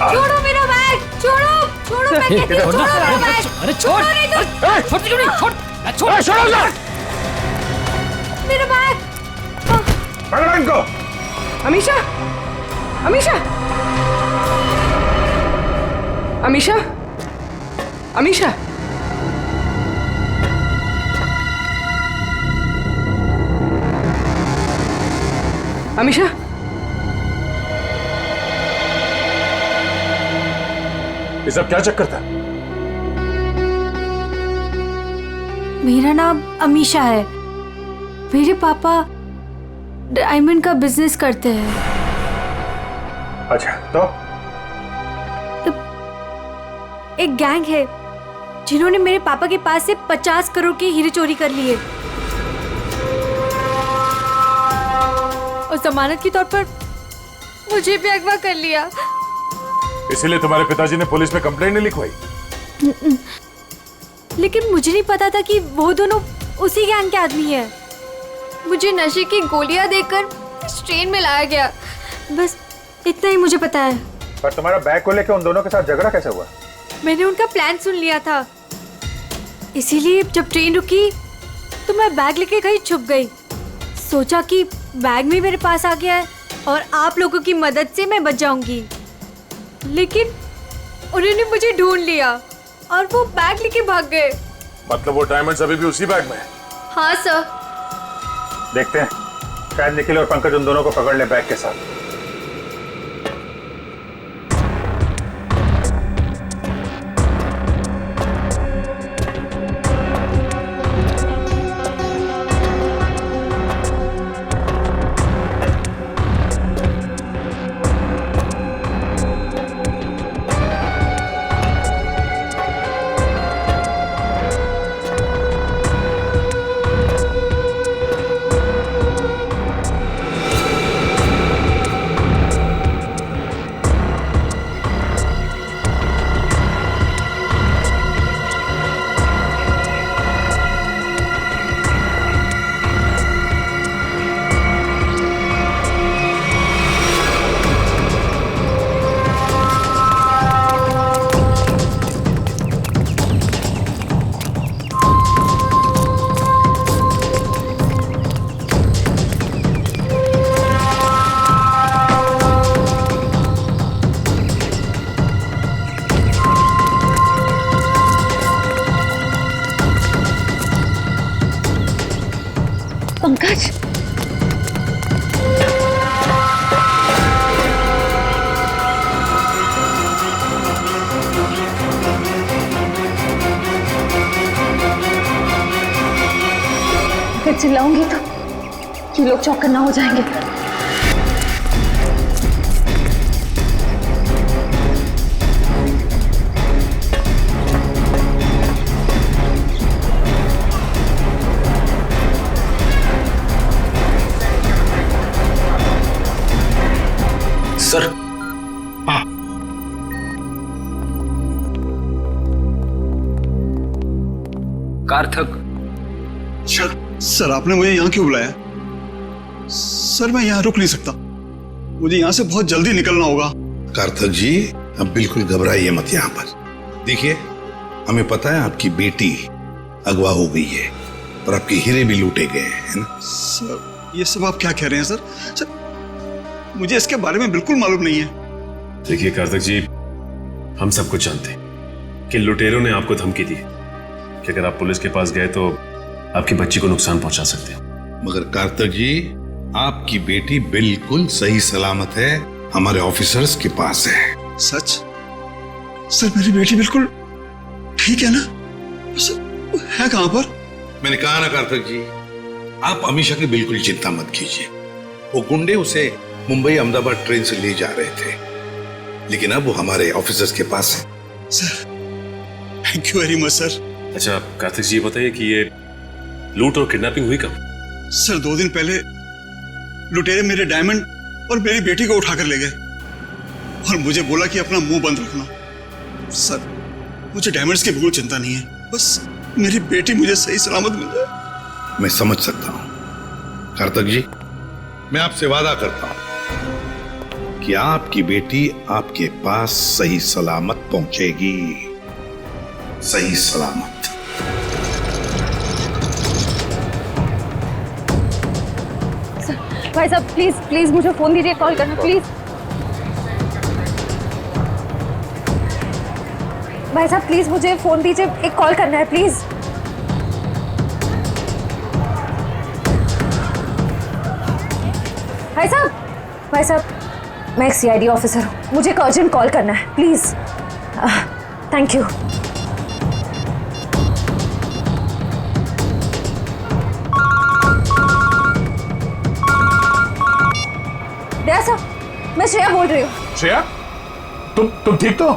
छोड़ो मेरा बैग, छोड़ो मैं कहती हूँ, छोड़ो मेरा बैग। अरे छोड़, नहीं तो छोड़ मेरा बैग। पकड़ो इनको। अमीशा, अमीशा, अमीशा, अमीशा। अमीशा, ये सब क्या चक्कर था? मेरा नाम अमीशा है। मेरे पापा डायमंड का बिजनेस करते हैं। अच्छा, तो एक गैंग है जिन्होंने मेरे पापा के पास से 50 करोड़ के हीरे चोरी कर लिए और जमानत के तौर पर मुझे भी अगवा कर लिया। इसीलिए तुम्हारे पिताजी ने पुलिस में कंप्लेंट नहीं लिखवाई? लेकिन मुझे नहीं पता था कि वो दोनों उसी गैंग के आदमी हैं। मुझे नशे की गोलियां देकर इस ट्रेन में लाया गया, बस इतना ही मुझे पता है। पर तुम्हारा बैग को लेकर उन दोनों के साथ झगड़ा कैसे हुआ? मैंने उनका प्लान सुन लिया था। इसीलिए जब ट्रेन रुकी तो मैं बैग लेके कहीं छुप गई। सोचा कि बैग भी मेरे पास आ गया है और आप लोगों की मदद से मैं बच जाऊंगी, लेकिन उन्होंने मुझे ढूंढ लिया और वो बैग लेके भाग गए। मतलब वो डायमंड्स अभी भी उसी बैग में है? हाँ सर। देखते हैं, शायद निखिल और पंकज उन दोनों को पकड़ ले बैग के साथ। पंकज, अगर चिल्लाऊंगी तो ये लोग चौकन्ना हो जाएंगे। सर, हाँ, कार्थक। सर आपने मुझे यहाँ क्यों बुलाया? सर मैं यहाँ रुक नहीं सकता, मुझे यहाँ से बहुत जल्दी निकलना होगा। कार्थक जी, अब बिल्कुल घबराइए मत यहाँ पर। देखिए, हमें पता है आपकी बेटी अगवा हो गई है और आपके हीरे भी लूटे गए हैं, है ना? सर ये सब आप क्या कह रहे हैं सर? सर मुझे इसके बारे में बिल्कुल मालूम नहीं है। देखिए कार्तिक जी, हम सब कुछ जानते हैं कि लुटेरों ने आपको धमकी दी कि अगर आप पुलिस के पास गए तो आपकी बच्ची को नुकसान पहुंचा सकते हैं। मगर कार्तिक जी, आपकी बेटी बिल्कुल सही सलामत है, हमारे ऑफिसर्स के पास है। सच? सर मेरी बेटी बिल्कुल ठीक है ना? सर है कहां पर? मैंने कहा ना कार्तिक जी, आप अमीषा की बिल्कुल चिंता मत कीजिए। वो गुंडे उसे मुंबई अहमदाबाद ट्रेन से ले जा रहे थे, लेकिन अब वो हमारे ऑफिसर्स के पास है। Sir thank you very much sir. अच्छा कार्तिक जी, बताइए कि ये लूट और किडनैपिंग हुई कब? सर 2 दिन पहले लुटेरे मेरे डायमंड और मेरी बेटी को उठाकर ले गए और मुझे बोला कि अपना मुंह बंद रखना। सर मुझे डायमंड्स की बिल्कुल चिंता नहीं है, बस मेरी बेटी मुझे सही सलामत मिल जाए। मैं समझ सकता हूं कार्तिक जी, मैं आपसे वादा करता हूं कि आपकी बेटी आपके पास सही सलामत पहुंचेगी, सही सलामत। भाई साहब प्लीज प्लीज मुझे फोन दीजिए, कॉल करना प्लीज। भाई साहब प्लीज मुझे फोन दीजिए, एक कॉल करना है प्लीज। भाई साहब मैं एक सीआईडी ऑफिसर हूँ, मुझे एक अर्जेंट कॉल करना है प्लीज। Thank you. सर मैं श्रेया बोल रही हूँ। श्रेया, तुम ठीक तो?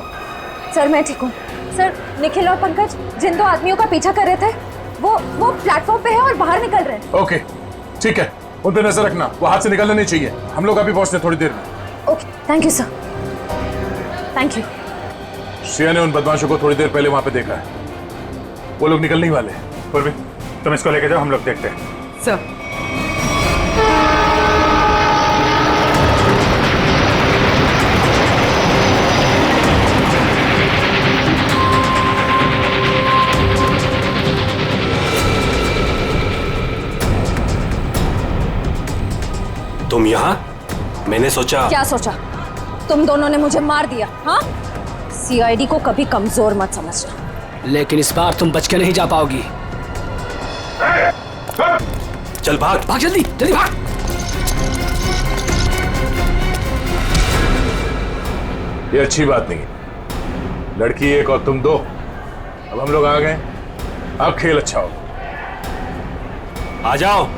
सर मैं ठीक हूँ। सर निखिल और पंकज जिन 2 आदमियों का पीछा कर रहे थे वो प्लेटफॉर्म पे है और बाहर निकल रहे हैं। ओके ठीक है, उन पे नजर रखना, वो हाथ से निकलना नहीं चाहिए। हम लोग अभी पहुंचते थोड़ी देर में। Okay thank you sir, thank you. Shreya ने उन बदमाशों को थोड़ी देर पहले वहां पे देखा है, वो लोग निकलने वाले हैं। परवीन तुम इसको लेके जाओ, हम लोग देखते हैं। सर तुम यहाँ? मैंने सोचा। क्या सोचा? तुम दोनों ने मुझे मार दिया, हाँ? सीआईडी को कभी कमजोर मत समझना। लेकिन इस बार तुम बच के नहीं जा पाओगी। चल भाग भाग, जल्दी जल्दी भाग। ये अच्छी बात नहीं। लड़की एक और तुम दो। अब हम लोग आ गए, अब खेल अच्छा हो। आ जाओ।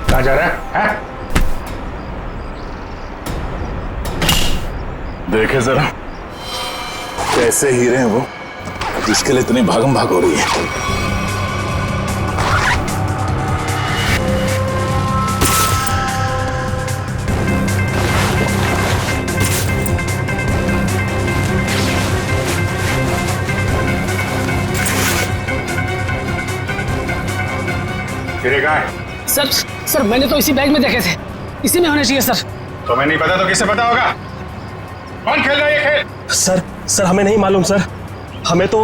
कहाँ जा रहा है? देखे जरा कैसे हीरे हैं वो, जिसके लिए इतनी भागम भाग हो रही है। हीरे कहाँ है? सर मैंने तो इसी बैग में देखे थे, इसी में होने चाहिए सर। तुम्हें नहीं पता तो किसे पता होगा? कौन खेल रहा है ये खेल? सर हमें नहीं मालूम सर। हमें तो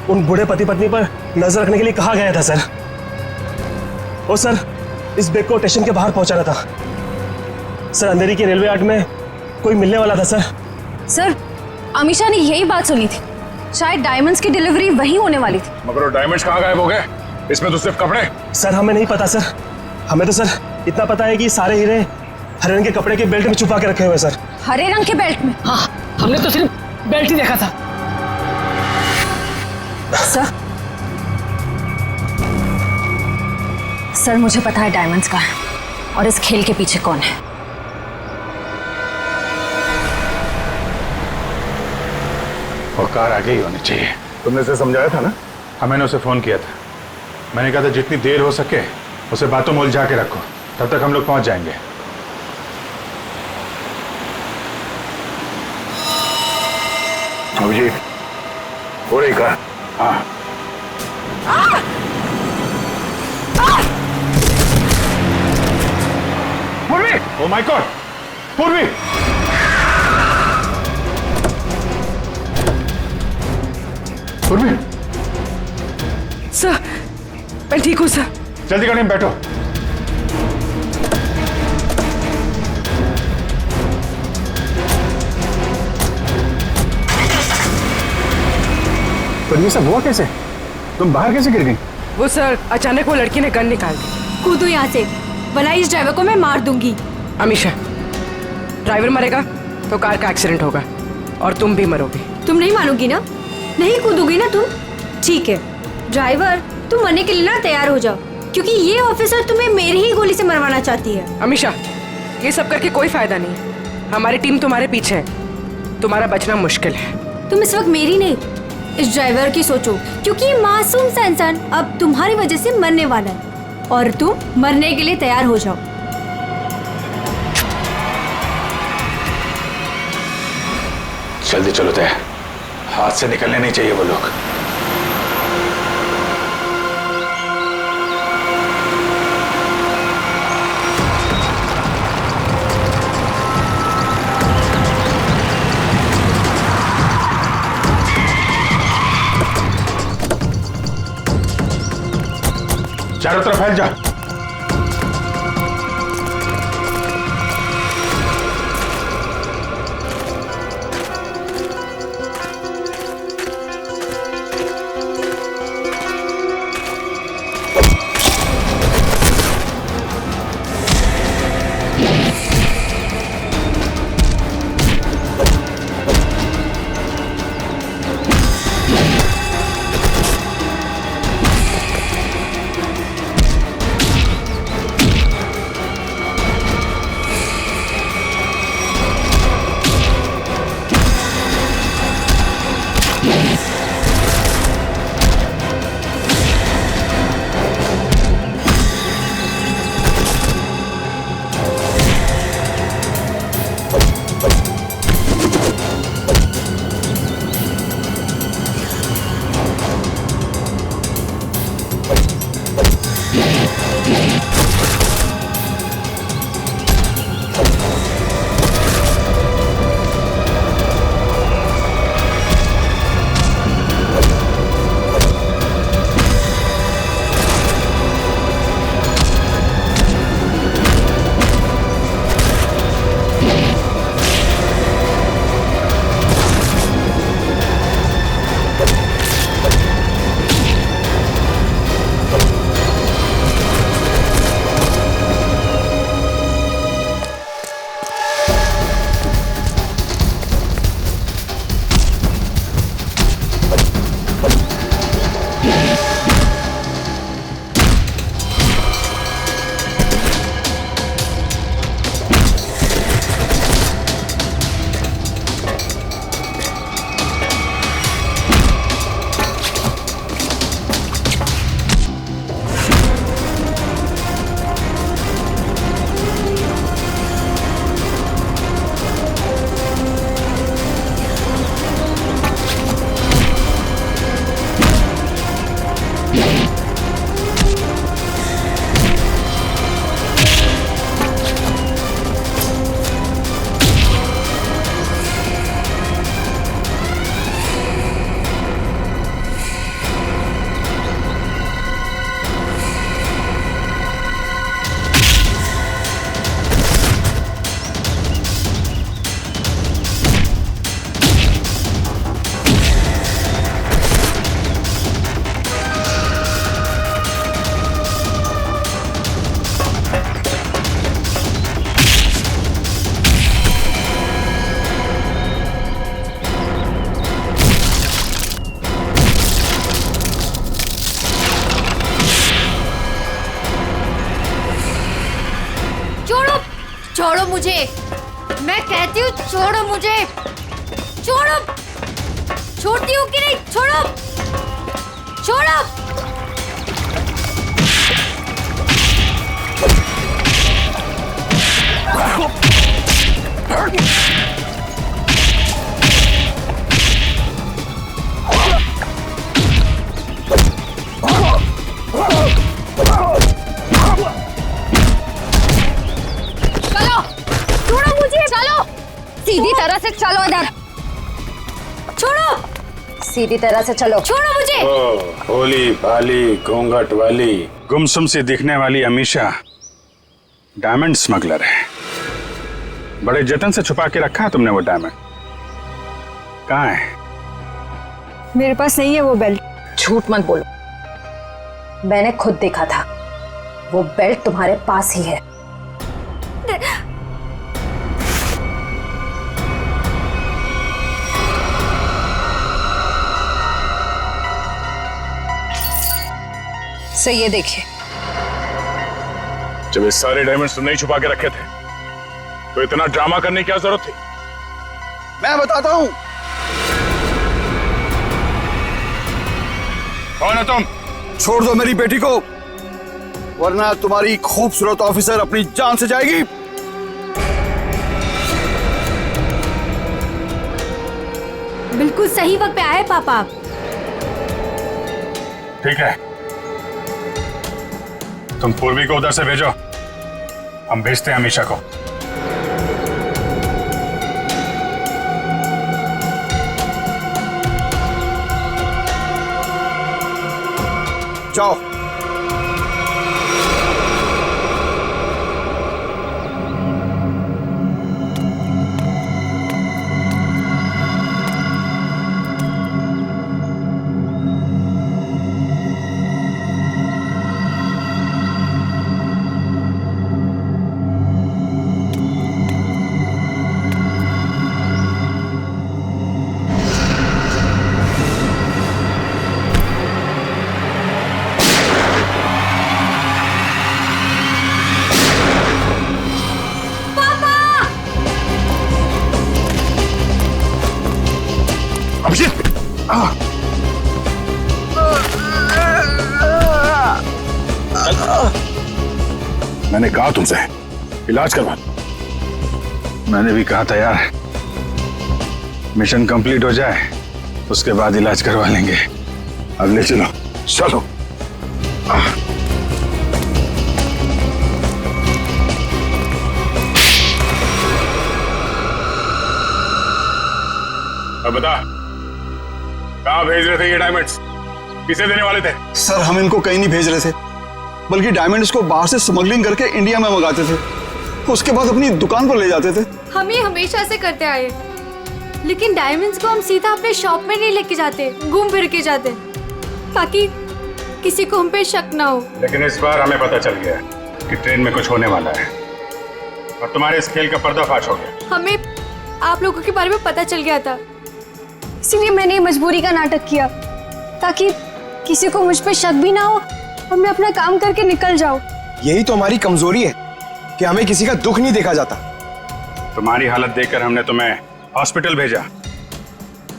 उन बूढ़े पति पत्नी पर नजर रखने के लिए कहा गया था सर। और सर इस बैग को स्टेशन के बाहर पहुंचाना था सर। अंधेरी के रेलवे यार्ड में कोई मिलने वाला था सर। सर अमीशा ने यही बात सुनी थी, शायद डायमंड्स की डिलीवरी वही होने वाली थी। मगर वो डायमंड्स कहाँ गायब हो गए? इसमें तो सिर्फ कपड़े। सर हमें नहीं पता सर। हमें तो सर इतना पता है कि saरे हीरे हरे रंग के कपड़े के बेल्ट में छुपा के रखे हुए सर। हरे रंग के बेल्ट में? हाँ, हमने तो सिर्फ बेल्ट ही देखा था। सर मुझे पता है डायमंड्स का है और इस खेल के पीछे कौन है। वो कार आगे ही होनी चाहिए। तुमने उसे समझाया था ना? हाँ मैंने उसे फोन किया था। मैंने कहा था जितनी देर हो सके उसे बातों में उलझा के रखो, तब तक हम लोग पहुंच जाएंगे। अभिजीत हो रही कार? हाँ पूर्वी! Oh my God! पूर्वी! पूर्वी! सर मैं ठीक हूँ सर। जल्दी गाड़ी में बैठो। पर ये सब हुआ कैसे? तुम बाहर कैसे गिर गई? वो सर अचानक वो लड़की ने गन निकाल दी। कूदो यहाँ से, वरना इस ड्राइवर को मैं मार दूंगी। अमीशा, ड्राइवर मरेगा तो कार का एक्सीडेंट होगा और तुम भी मरोगी। तुम नहीं मानोगी ना? नहीं कूदोगी ना तुम? ठीक है ड्राइवर, तुम मरने के लिए ना तैयार हो जाओ, क्योंकि ये ऑफिसर तुम्हें मेरी ही गोली से मरवाना चाहती है। अमीशा, ये सब करके कोई फायदा नहीं। हमारी टीम तुम्हारे पीछे है, तुम्हारा बचना मुश्किल है। तुम इस वक्त मेरी नहीं, इस ड्राइवर की सोचो, क्योंकि ये मासूम सा इंसान अब तुम्हारी वजह से मरने वाला है और तुम मरने के लिए तैयार हो जाओ। जल्दी चलो तय, हाथ से निकलने नहीं चाहिए वो लोग। चारों तरफ फैल जा। छोड़ो मुझे, मैं कहती हूँ छोड़ो मुझे, छोड़ो, छोड़ती हूँ कि नहीं, छोड़ो, छोड़ो। सीधी तरह से चलो इधर, छोड़ो, सीधी तरह से चलो, छोड़ो मुझे। ओ, भोली भाली घूंघट वाली गुमसुम सी दिखने वाली अमीशा डायमंड स्मगलर है। बड़े जतन से छुपा के रखा है तुमने वो डायमंड, कहाँ है? मेरे पास नहीं है वो बेल्ट। झूठ मत बोलो, मैंने खुद देखा था, वो बेल्ट तुम्हारे पास ही है। से ये देखिए, जब ये सारे डायमंड्स तुमने ही छुपा के रखे थे तो इतना ड्रामा करने की क्या जरूरत थी? मैं बताता हूं। कौन है तुम? छोड़ दो मेरी बेटी को, वरना तुम्हारी खूबसूरत ऑफिसर अपनी जान से जाएगी। बिल्कुल सही वक्त पे आए पापा। ठीक है, तुम पूर्वी को उधर से भेजो, हम भेजते हैं अमीशा को। जाओ। अभिजीत मैंने कहा तुमसे इलाज करवा। मैंने भी कहा था यार, मिशन कंप्लीट हो जाए उसके बाद इलाज करवा लेंगे। अब ले चलो। चलो। अब बता, कहाँ भेज रहे थे ये डायमंड्स? किसे देने वाले थे? सर हम इनको कहीं नहीं भेज रहे थे, बल्कि डायमंड्स को बाहर से स्मगलिंग करके इंडिया में मंगाते थे, उसके बाद अपनी दुकान पर ले जाते थे। हम ये हमेशा से करते आए, लेकिन डायमंड्स को हम सीधा अपने शॉप में नहीं लेके जाते, घूम फिर के जाते, ताकि किसी को हम पे शक ना हो। लेकिन इस बार हमें पता चल गया कि ट्रेन में कुछ होने वाला है और तुम्हारे इस खेल का पर्दाफाश हो गया। हमें आप लोगों के बारे में पता चल गया था, इसीलिए मैंने ये मजबूरी का नाटक किया, ताकि किसी को मुझ पे शक भी ना हो और मैं अपना काम करके निकल जाऊं। यही तो हमारी कमजोरी है कि हमें किसी का दुख नहीं देखा जाता। तुम्हारी हालत देखकर हमने तुम्हें हॉस्पिटल भेजा,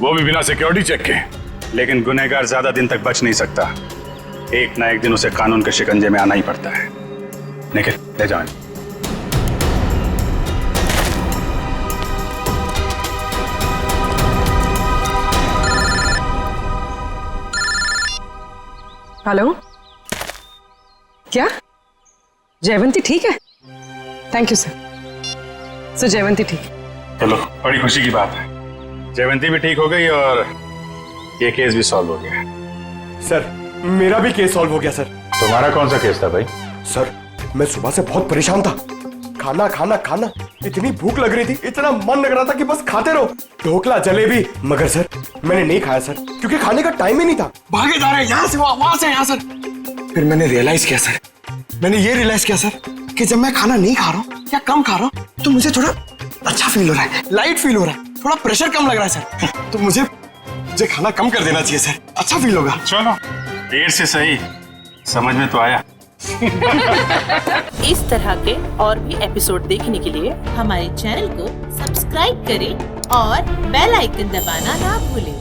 वो भी बिना सिक्योरिटी चेक के। लेकिन गुनहगार ज्यादा दिन तक बच नहीं सकता, एक ना एक दिन उसे कानून के शिकंजे में आना ही पड़ता है। निखिल, ले जाओ। हेलो, क्या जयवंती ठीक है? Thank you sir. Sir Jayvanti ठीक है। चलो, बड़ी खुशी की बात है, जयवंती भी ठीक हो गई और ये केस भी सॉल्व हो गया। सर मेरा भी केस सॉल्व हो गया सर। तुम्हारा कौन सा केस था भाई? सर मैं सुबह से बहुत परेशान था, खाना खाना खाना, इतनी भूख लग रही थी, इतना मन लग रहा था कि बस खाते रहो, ढोकला जलेबी, मगर सर मैंने नहीं खाया सर, क्योंकि खाने का टाइम ही नहीं था। भागे जा रहे हैं यहाँ से वहां से यहाँ सर। फिर मैंने रियलाइज किया सर, मैंने ये रियलाइज किया सर कि जब मैं खाना नहीं खा रहा हूँ या कम खा रहा हूँ तो मुझे थोड़ा अच्छा फील हो रहा है, लाइट फील हो रहा है, थोड़ा प्रेशर कम लग रहा है सर। तो मुझे खाना कम कर देना चाहिए सर, अच्छा फील होगा। चलो, देर से सही, समझ में तो आया। इस तरह के और भी एपिसोड देखने के लिए हमारे चैनल को सब्सक्राइब करें और बेल आइकन दबाना ना भूलें।